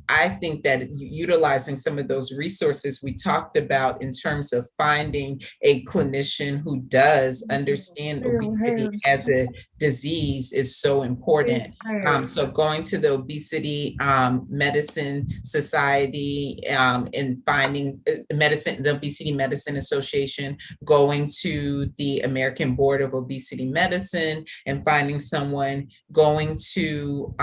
I think that utilizing some of those resources we talked about in terms of finding a clinician who does understand obesity as a disease is so important. So going to the Obesity Medicine Society and finding the Obesity Medicine Association, going to the American Board of Obesity Medicine and finding someone, going to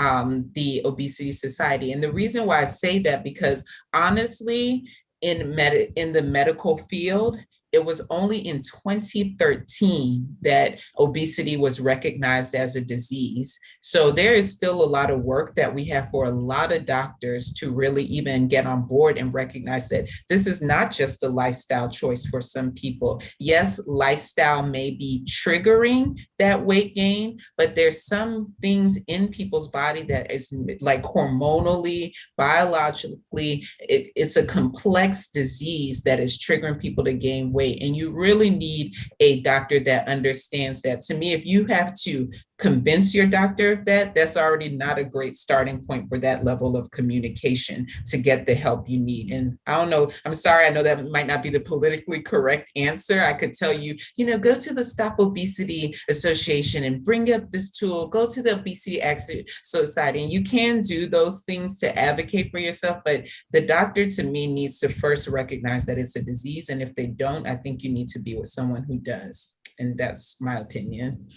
the Obesity Society. And the reason why I say that, because honestly, in the medical field, it was only in 2013 that obesity was recognized as a disease. So there is still a lot of work that we have for a lot of doctors to really even get on board and recognize that this is not just a lifestyle choice for some people. Yes, lifestyle may be triggering that weight gain, but there's some things in people's body that is like hormonally, biologically, it's a complex disease that is triggering people to gain weight. And you really need a doctor that understands that. To me, if you have to convince your doctor of that, that's already not a great starting point for that level of communication to get the help you need. And I don't know, I'm sorry, I know that might not be the politically correct answer. I could tell you, go to the Stop Obesity Association and bring up this tool, go to the Obesity Action Society, and you can do those things to advocate for yourself, but the doctor, to me, needs to first recognize that it's a disease. And if they don't, I think you need to be with someone who does. And that's my opinion.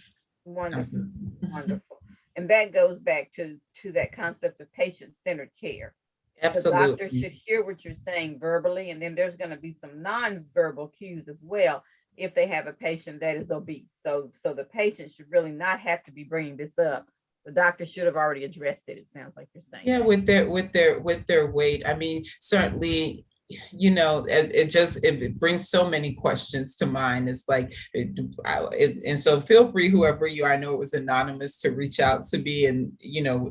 Wonderful, wonderful. And that goes back to that concept of patient-centered care. Absolutely. The doctor should hear what you're saying verbally, and then there's going to be some non-verbal cues as well if they have a patient that is obese. So the patient should really not have to be bringing this up. The doctor should have already addressed it. It sounds like you're saying. Yeah, with their weight. I mean, certainly, it brings so many questions to mind. It's like, and so feel free, whoever you are, I know it was anonymous, to reach out to me, and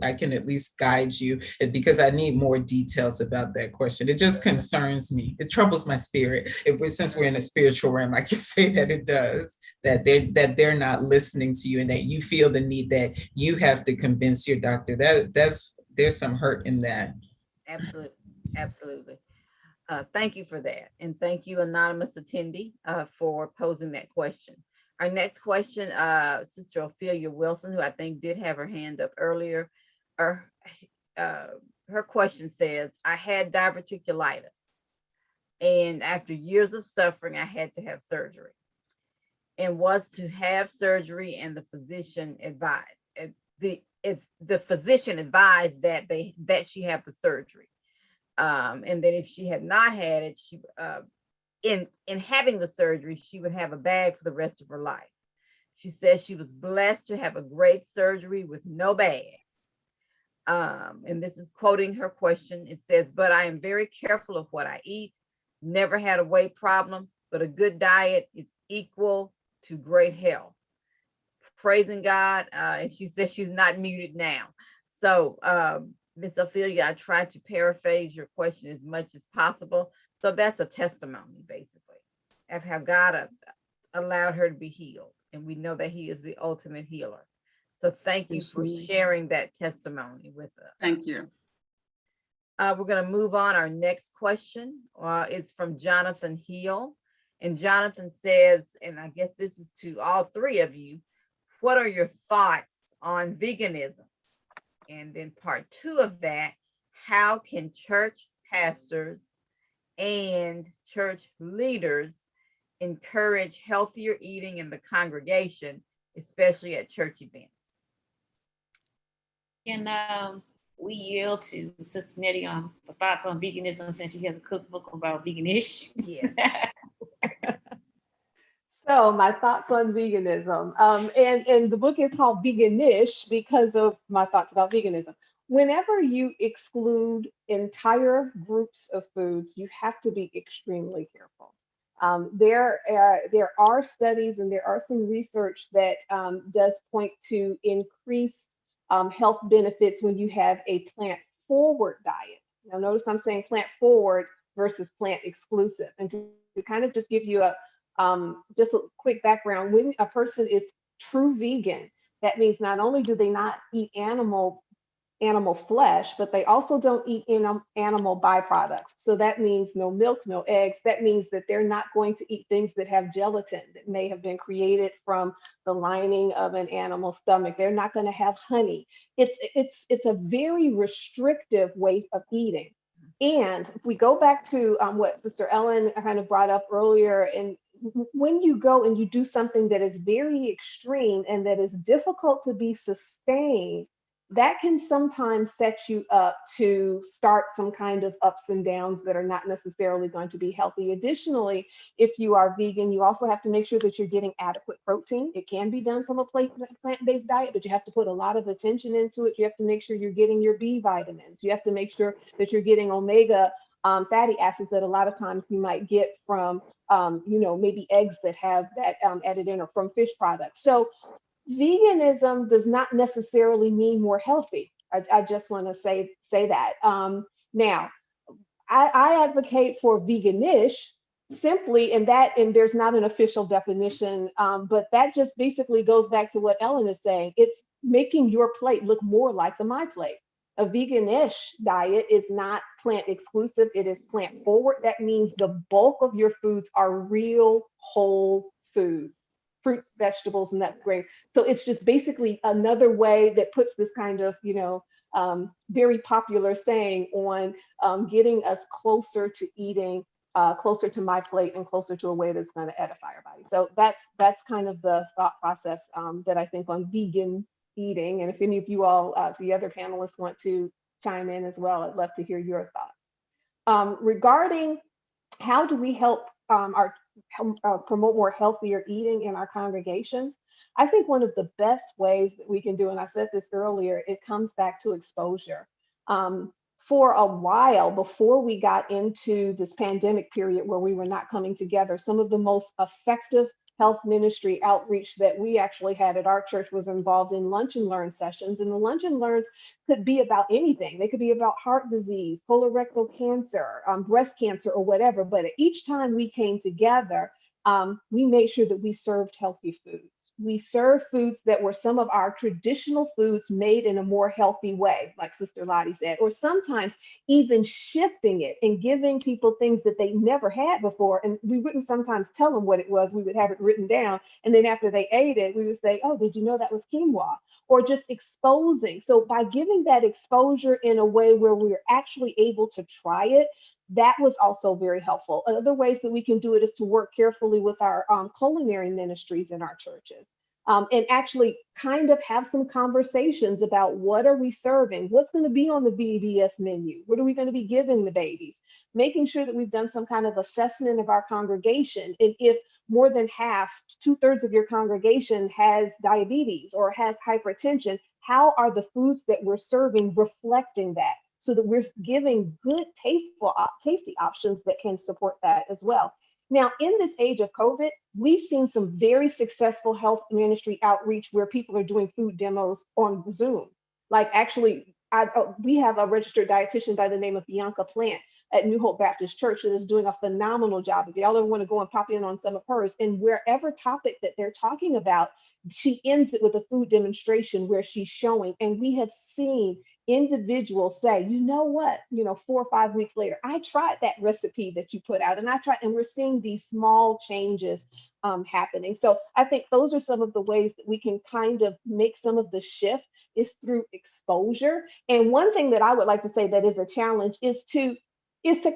I can at least guide you, because I need more details about that question. It just concerns me. It troubles my spirit. Since we're in a spiritual realm, I can say that it does, that they're not listening to you, and that you feel the need that you have to convince your doctor. There's some hurt in that. Absolutely, absolutely. Thank you for that. And thank you, anonymous attendee, for posing that question. Our next question, Sister Ophelia Wilson, who I think did have her hand up earlier, her question says, I had diverticulitis, and after years of suffering, I had to have surgery, and was to have surgery, and the physician advised, the physician advised that she have the surgery. And that if she had not had it, she in having the surgery, she would have a bag for the rest of her life. She says she was blessed to have a great surgery with no bag. And this is quoting her question. It says, but I am very careful of what I eat, never had a weight problem, but a good diet is equal to great health. Praising God. And she says she's not muted now. So, Ms. Ophelia, I tried to paraphrase your question as much as possible. So that's a testimony, basically, of how God allowed her to be healed. And we know that He is the ultimate healer. So thank you for sharing that testimony with us. Thank you. We're going to move on. Our next question is from Jonathan Hill. And Jonathan says, and I guess this is to all three of you, what are your thoughts on veganism? And then part two of that, how can church pastors and church leaders encourage healthier eating in the congregation, especially at church events? And we yield to Sister Nettie on the thoughts on veganism, since she has a cookbook about veganish. Yes. So my thoughts on veganism, and the book is called Veganish because of my thoughts about veganism. Whenever you exclude entire groups of foods, you have to be extremely careful. There are studies and there are some research that does point to increased health benefits when you have a plant-forward diet. Now, notice I'm saying plant-forward versus plant-exclusive. And to kind of just give you just a quick background, when a person is true vegan, that means not only do they not eat animal flesh, but they also don't eat animal byproducts. So that means no milk, no eggs. That means that they're not going to eat things that have gelatin that may have been created from the lining of an animal stomach. They're not going to have honey. It's a very restrictive way of eating. And if we go back to what Sister Ellen kind of brought up earlier, and when you go and you do something that is very extreme and that is difficult to be sustained, that can sometimes set you up to start some kind of ups and downs that are not necessarily going to be healthy. Additionally, if you are vegan, you also have to make sure that you're getting adequate protein. It can be done from a plant-based diet, but you have to put a lot of attention into it. You have to make sure you're getting your B vitamins. You have to make sure that you're getting omega fatty acids that a lot of times you might get from, maybe eggs that have that added in, or from fish products. So veganism does not necessarily mean more healthy. I just want to say that. Now, I advocate for veganish simply, and there's not an official definition, but that just basically goes back to what Ellen is saying. It's making your plate look more like the My Plate. A veganish diet is not plant exclusive, it is plant forward. That means the bulk of your foods are real whole foods, fruits, vegetables, nuts, grains. So it's just basically another way that puts this kind of, very popular saying on getting us closer to eating, closer to My Plate, and closer to a way that's going to edify our body. So that's kind of the thought process that I think on vegan eating. And if any of you all, the other panelists, want to chime in as well, I'd love to hear your thoughts. Regarding how do we help promote more healthier eating in our congregations, I think one of the best ways that we can do, and I said this earlier, it comes back to exposure. For a while before we got into this pandemic period where we were not coming together, some of the most effective health ministry outreach that we actually had at our church was involved in lunch and learn sessions. And the lunch and learns could be about anything. They could be about heart disease, colorectal cancer, breast cancer, or whatever. But each time we came together, we made sure that we served healthy foods. We served foods that were some of our traditional foods made in a more healthy way, like Sister Lottie said, or sometimes even shifting it and giving people things that they never had before. And we wouldn't sometimes tell them what it was. We would have it written down. And then after they ate it, we would say, oh, did you know that was quinoa? Or just exposing. So by giving that exposure in a way where we're actually able to try it, that was also very helpful. Other ways that we can do it is to work carefully with our culinary ministries in our churches. And actually kind of have some conversations about what are we serving? What's going to be on the VBS menu? What are we going to be giving the babies? Making sure that we've done some kind of assessment of our congregation. And if more than half, 2/3 of your congregation has diabetes or has hypertension, how are the foods that we're serving reflecting that? So that we're giving good, tasty options that can support that as well. Now, in this age of COVID, we've seen some very successful health ministry outreach where people are doing food demos on Zoom. Like actually, we have a registered dietitian by the name of Bianca Plant at New Hope Baptist Church that is doing a phenomenal job. If y'all ever want to go and pop in on some of hers, and wherever topic that they're talking about, she ends it with a food demonstration where she's showing, and we have seen individuals say, you know what, 4 or 5 weeks later, I tried that recipe that you put out, and we're seeing these small changes happening. So I think those are some of the ways that we can kind of make some of the shift is through exposure. And one thing that I would like to say that is a challenge is to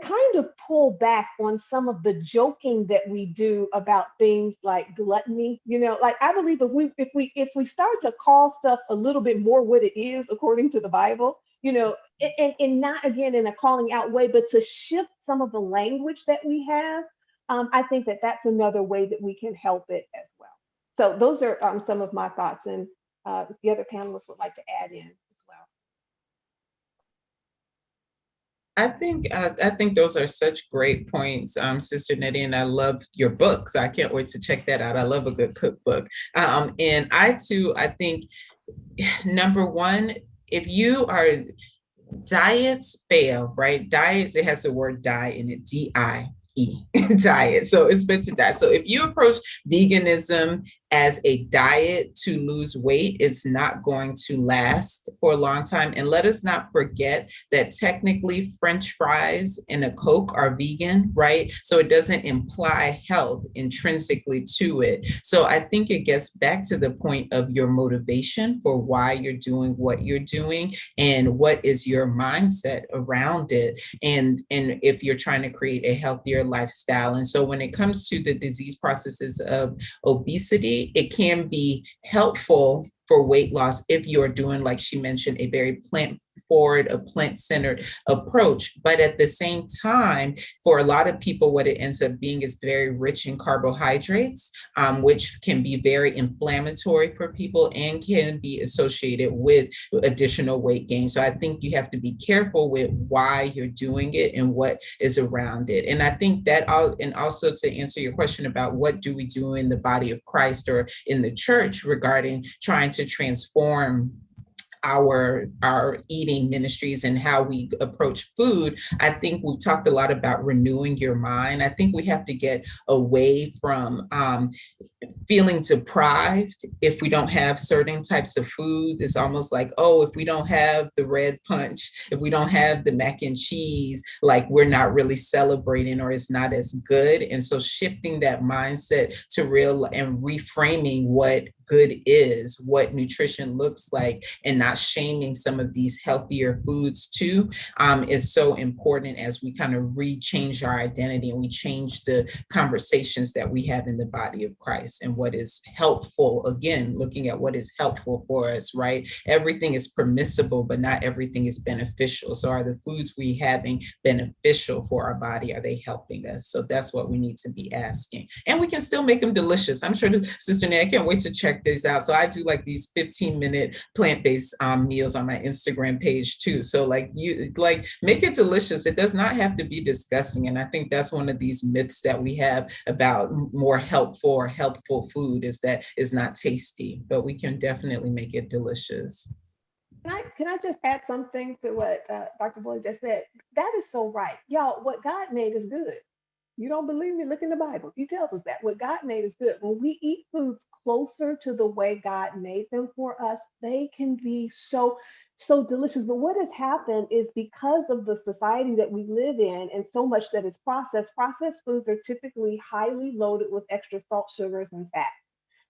kind of pull back on some of the joking that we do about things like gluttony. Like I believe if we start to call stuff a little bit more what it is according to the Bible, and not again in a calling out way, but to shift some of the language that we have, I think that that's another way that we can help it as well. So those are some of my thoughts, and the other panelists would like to add in as well. I think those are such great points, Sister Nettie, and I love your books. I can't wait to check that out. I love a good cookbook. And I too, I think number one, if you are diets fail, right? Diets, it has the word die in it, DIE, diet. So it's meant to die. So if you approach veganism as a diet to lose weight, it's not going to last for a long time. And let us not forget that technically French fries and a Coke are vegan, right? So it doesn't imply health intrinsically to it. So I think it gets back to the point of your motivation for why you're doing what you're doing and what is your mindset around it. And if you're trying to create a healthier lifestyle. And so when it comes to the disease processes of obesity, it can be helpful for weight loss if you're doing, like she mentioned, a very plant-forward, a plant-centered approach. But at the same time, for a lot of people, what it ends up being is very rich in carbohydrates, which can be very inflammatory for people and can be associated with additional weight gain. So I think you have to be careful with why you're doing it and what is around it. And I think that, and also to answer your question about what do we do in the body of Christ or in the church regarding trying to transform our eating ministries and how we approach food, I think we've talked a lot about renewing your mind. I think we have to get away from feeling deprived if we don't have certain types of food. It's almost like, oh, if we don't have the red punch, if we don't have the mac and cheese, like we're not really celebrating or it's not as good. And so shifting that mindset to real and reframing what good is, what nutrition looks like, and not shaming some of these healthier foods too, is so important as we kind of re-change our identity and we change the conversations that we have in the body of Christ and what is helpful. Again, looking at what is helpful for us, right? Everything is permissible, but not everything is beneficial. So are the foods we having beneficial for our body? Are they helping us? So that's what we need to be asking. And we can still make them delicious. I'm sure Sister Nay, I can't wait to check this out. So I do like these 15-minute plant-based meals on my Instagram page too. So like make it delicious. It does not have to be disgusting. And I think that's one of these myths that we have about more helpful or helpful food is that it's not tasty, but we can definitely make it delicious. Can I just add something to what Dr. Boyd just said? That is so right. Y'all, what God made is good. You don't believe me? Look in the Bible. He tells us that what God made is good. When we eat foods closer to the way God made them for us, they can be so delicious. But what has happened is because of the society that we live in and so much that is processed foods are typically highly loaded with extra salt, sugars, and fats.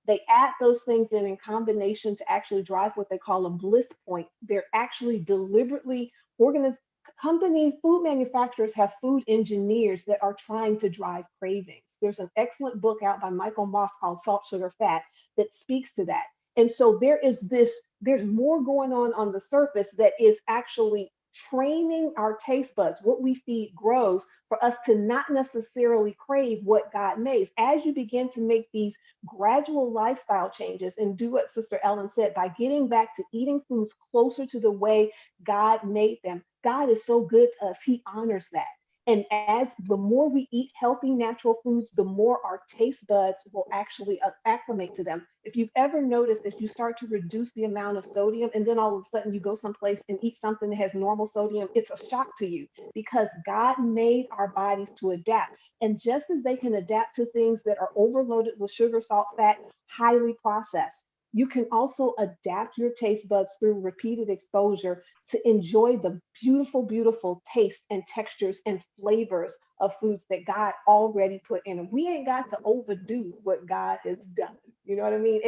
They add those things in combination to actually drive what they call a bliss point. They're actually deliberately organized. Companies, food manufacturers have food engineers that are trying to drive cravings. There's an excellent book out by Michael Moss called Salt, Sugar, Fat that speaks to that. And so there's more going on the surface that is actually training our taste buds. What we feed grows for us to not necessarily crave what God made. As you begin to make these gradual lifestyle changes and do what Sister Ellen said, by getting back to eating foods closer to the way God made them. God is so good to us. He honors that. And as the more we eat healthy, natural foods, the more our taste buds will actually acclimate to them. If you've ever noticed, as you start to reduce the amount of sodium, and then all of a sudden you go someplace and eat something that has normal sodium, it's a shock to you because God made our bodies to adapt. And just as they can adapt to things that are overloaded with sugar, salt, fat, highly processed, you can also adapt your taste buds through repeated exposure to enjoy the beautiful, beautiful taste and textures and flavors of foods that God already put in them. We ain't got to overdo what God has done. You know what I mean?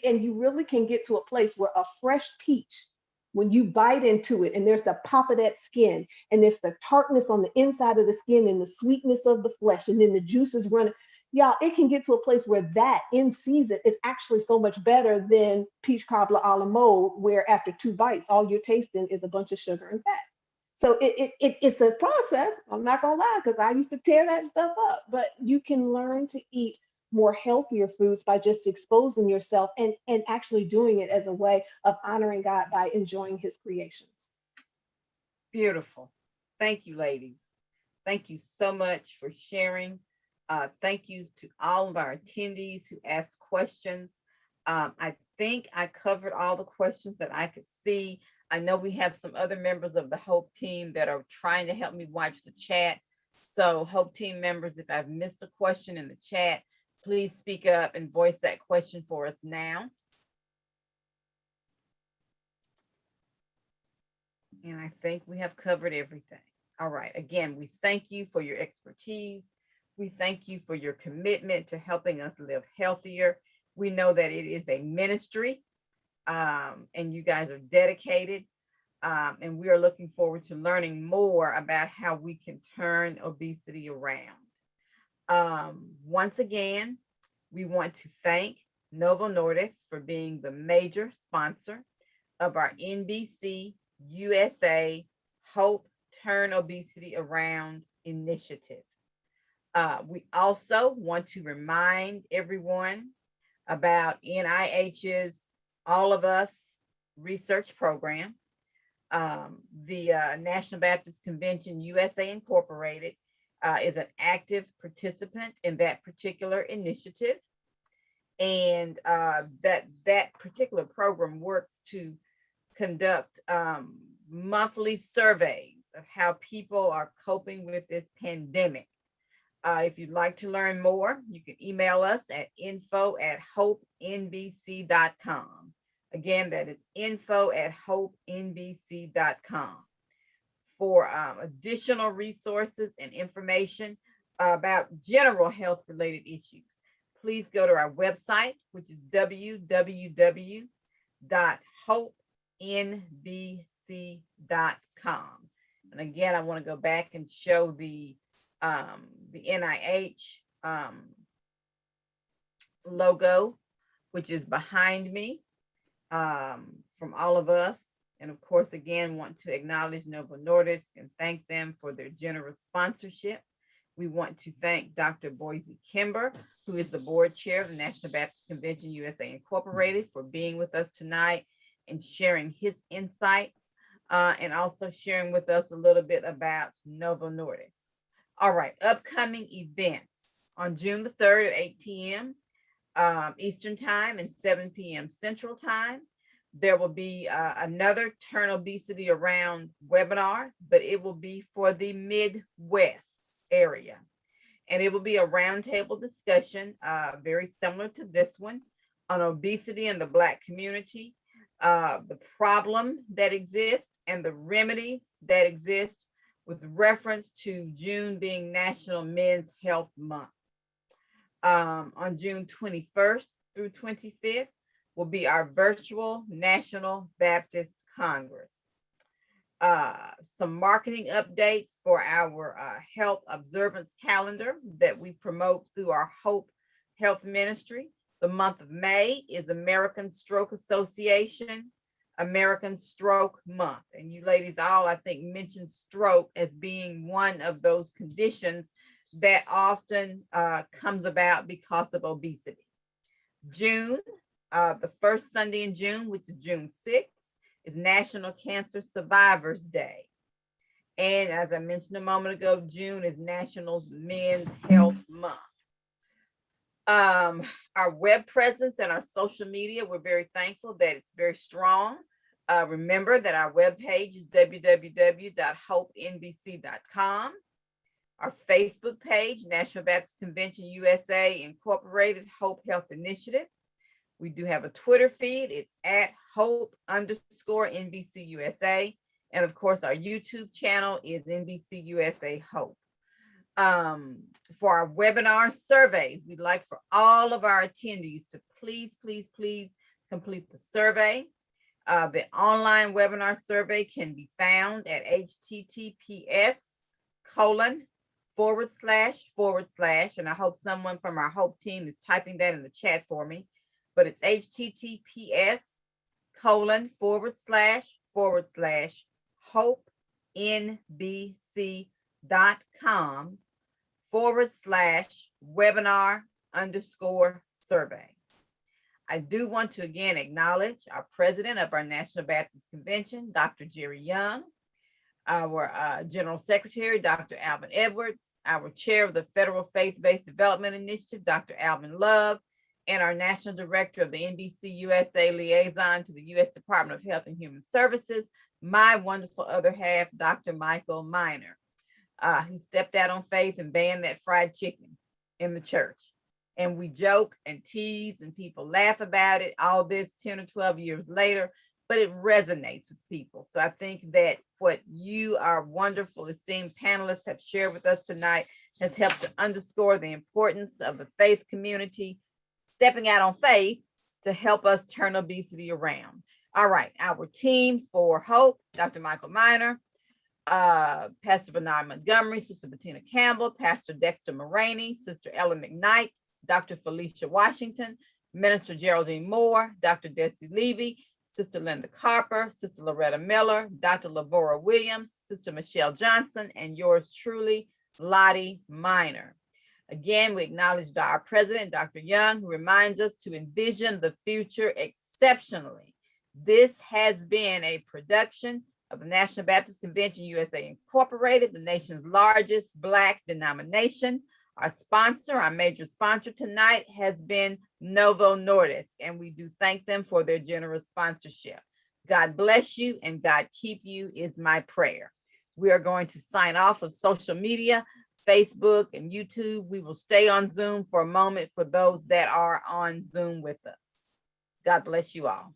And you really can get to a place where a fresh peach, when you bite into it and there's the pop of that skin and there's the tartness on the inside of the skin and the sweetness of the flesh and then the juices running, y'all, it can get to a place where that in season is actually so much better than peach cobbler a la mode, where after 2 bites, all you're tasting is a bunch of sugar and fat. So it's a process. I'm not gonna lie, because I used to tear that stuff up, but you can learn to eat more healthier foods by just exposing yourself and actually doing it as a way of honoring God by enjoying his creations. Beautiful. Thank you, ladies. Thank you so much for sharing. Thank you to all of our attendees who asked questions. I think I covered all the questions that I could see. I know we have some other members of the HOPE team that are trying to help me watch the chat. So HOPE team members, if I've missed a question in the chat, please speak up and voice that question for us now. And I think we have covered everything. All right. Again, we thank you for your expertise. We thank you for your commitment to helping us live healthier. We know that it is a ministry, and you guys are dedicated. And we are looking forward to learning more about how we can turn obesity around. Once again, we want to thank Novo Nordisk for being the major sponsor of our NBC USA HOPE Turn Obesity Around initiative. We also want to remind everyone about NIH's All of Us research program. The National Baptist Convention USA Incorporated is an active participant in that particular initiative. And that particular program works to conduct monthly surveys of how people are coping with this pandemic. If you'd like to learn more, you can email us at info@hopenbc.com. Again, that is info@hopenbc.com. For additional resources and information about general health related issues, please go to our website, which is www.hopenbc.com. And again, I want to go back and show the NIH logo, which is behind me, from all of us. And of course, again, want to acknowledge Novo Nordisk and thank them for their generous sponsorship. We want to thank Dr. Boise Kimber, who is the board chair of the National Baptist Convention USA Incorporated, for being with us tonight and sharing his insights, and also sharing with us a little bit about Novo Nordisk. All right, upcoming events on June the 3rd at 8 p.m. Eastern Time and 7 p.m. Central Time. There will be another Turn Obesity Around webinar, but it will be for the Midwest area. And it will be a roundtable discussion, very similar to this one, on obesity in the Black community, the problem that exists and the remedies that exist, with reference to June being National Men's Health Month. On June 21st through 25th will be our virtual National Baptist Congress. Some marketing updates for our health observance calendar that we promote through our HOPE Health Ministry. The month of May is American Stroke Association American Stroke Month. And you ladies all, I think, mentioned stroke as being one of those conditions that often comes about because of obesity. June, the first Sunday in June, which is June 6th, is National Cancer Survivors Day. And as I mentioned a moment ago, June is National Men's Health Month. Our web presence and our social media, we're very thankful that it's very strong. Remember that our webpage is www.hopenbc.com. Our Facebook page, National Baptist Convention USA Incorporated HOPE Health Initiative. We do have a Twitter feed. It's at @Hope_NBCUSA. And of course, our YouTube channel is NBCUSA HOPE. For our webinar surveys, we'd like for all of our attendees to please complete the survey. The online webinar survey can be found at https:// and I hope someone from our HOPE team is typing that in the chat for me, but it's https://hopenbc.com/webinar_survey. I do want to again acknowledge our president of our National Baptist Convention, Dr. Jerry Young. our General Secretary, Dr. Alvin Edwards, our Chair of the Federal Faith-Based Development Initiative, Dr. Alvin Love, and our National Director of the NBCUSA Liaison to the U.S. Department of Health and Human Services, my wonderful other half, Dr. Michael Miner, who stepped out on faith and banned that fried chicken in the church. And we joke and tease and people laugh about it, all this 10 or 12 years later, but it resonates with people. So I think that what you, our wonderful esteemed panelists, have shared with us tonight has helped to underscore the importance of the faith community stepping out on faith to help us turn obesity around. All right, our team for HOPE, Dr. Michael Miner, Pastor Bernard Montgomery, Sister Bettina Campbell, Pastor Dexter Moraney, Sister Ellen McKnight, Dr. Felicia Washington, Minister Geraldine Moore, Dr. Desi Levy, Sister Linda Carper, Sister Loretta Miller, Dr. Lavora Williams, Sister Michelle Johnson, and yours truly, Lottie Miner. Again, we acknowledge our president, Dr. Young, who reminds us to envision the future exceptionally. This has been a production of the National Baptist Convention USA Incorporated, the nation's largest Black denomination. Our sponsor, our major sponsor tonight has been Novo Nordisk, and we do thank them for their generous sponsorship. God bless you and God keep you is my prayer. We are going to sign off of social media, Facebook and YouTube. We will stay on Zoom for a moment for those that are on Zoom with us. God bless you all.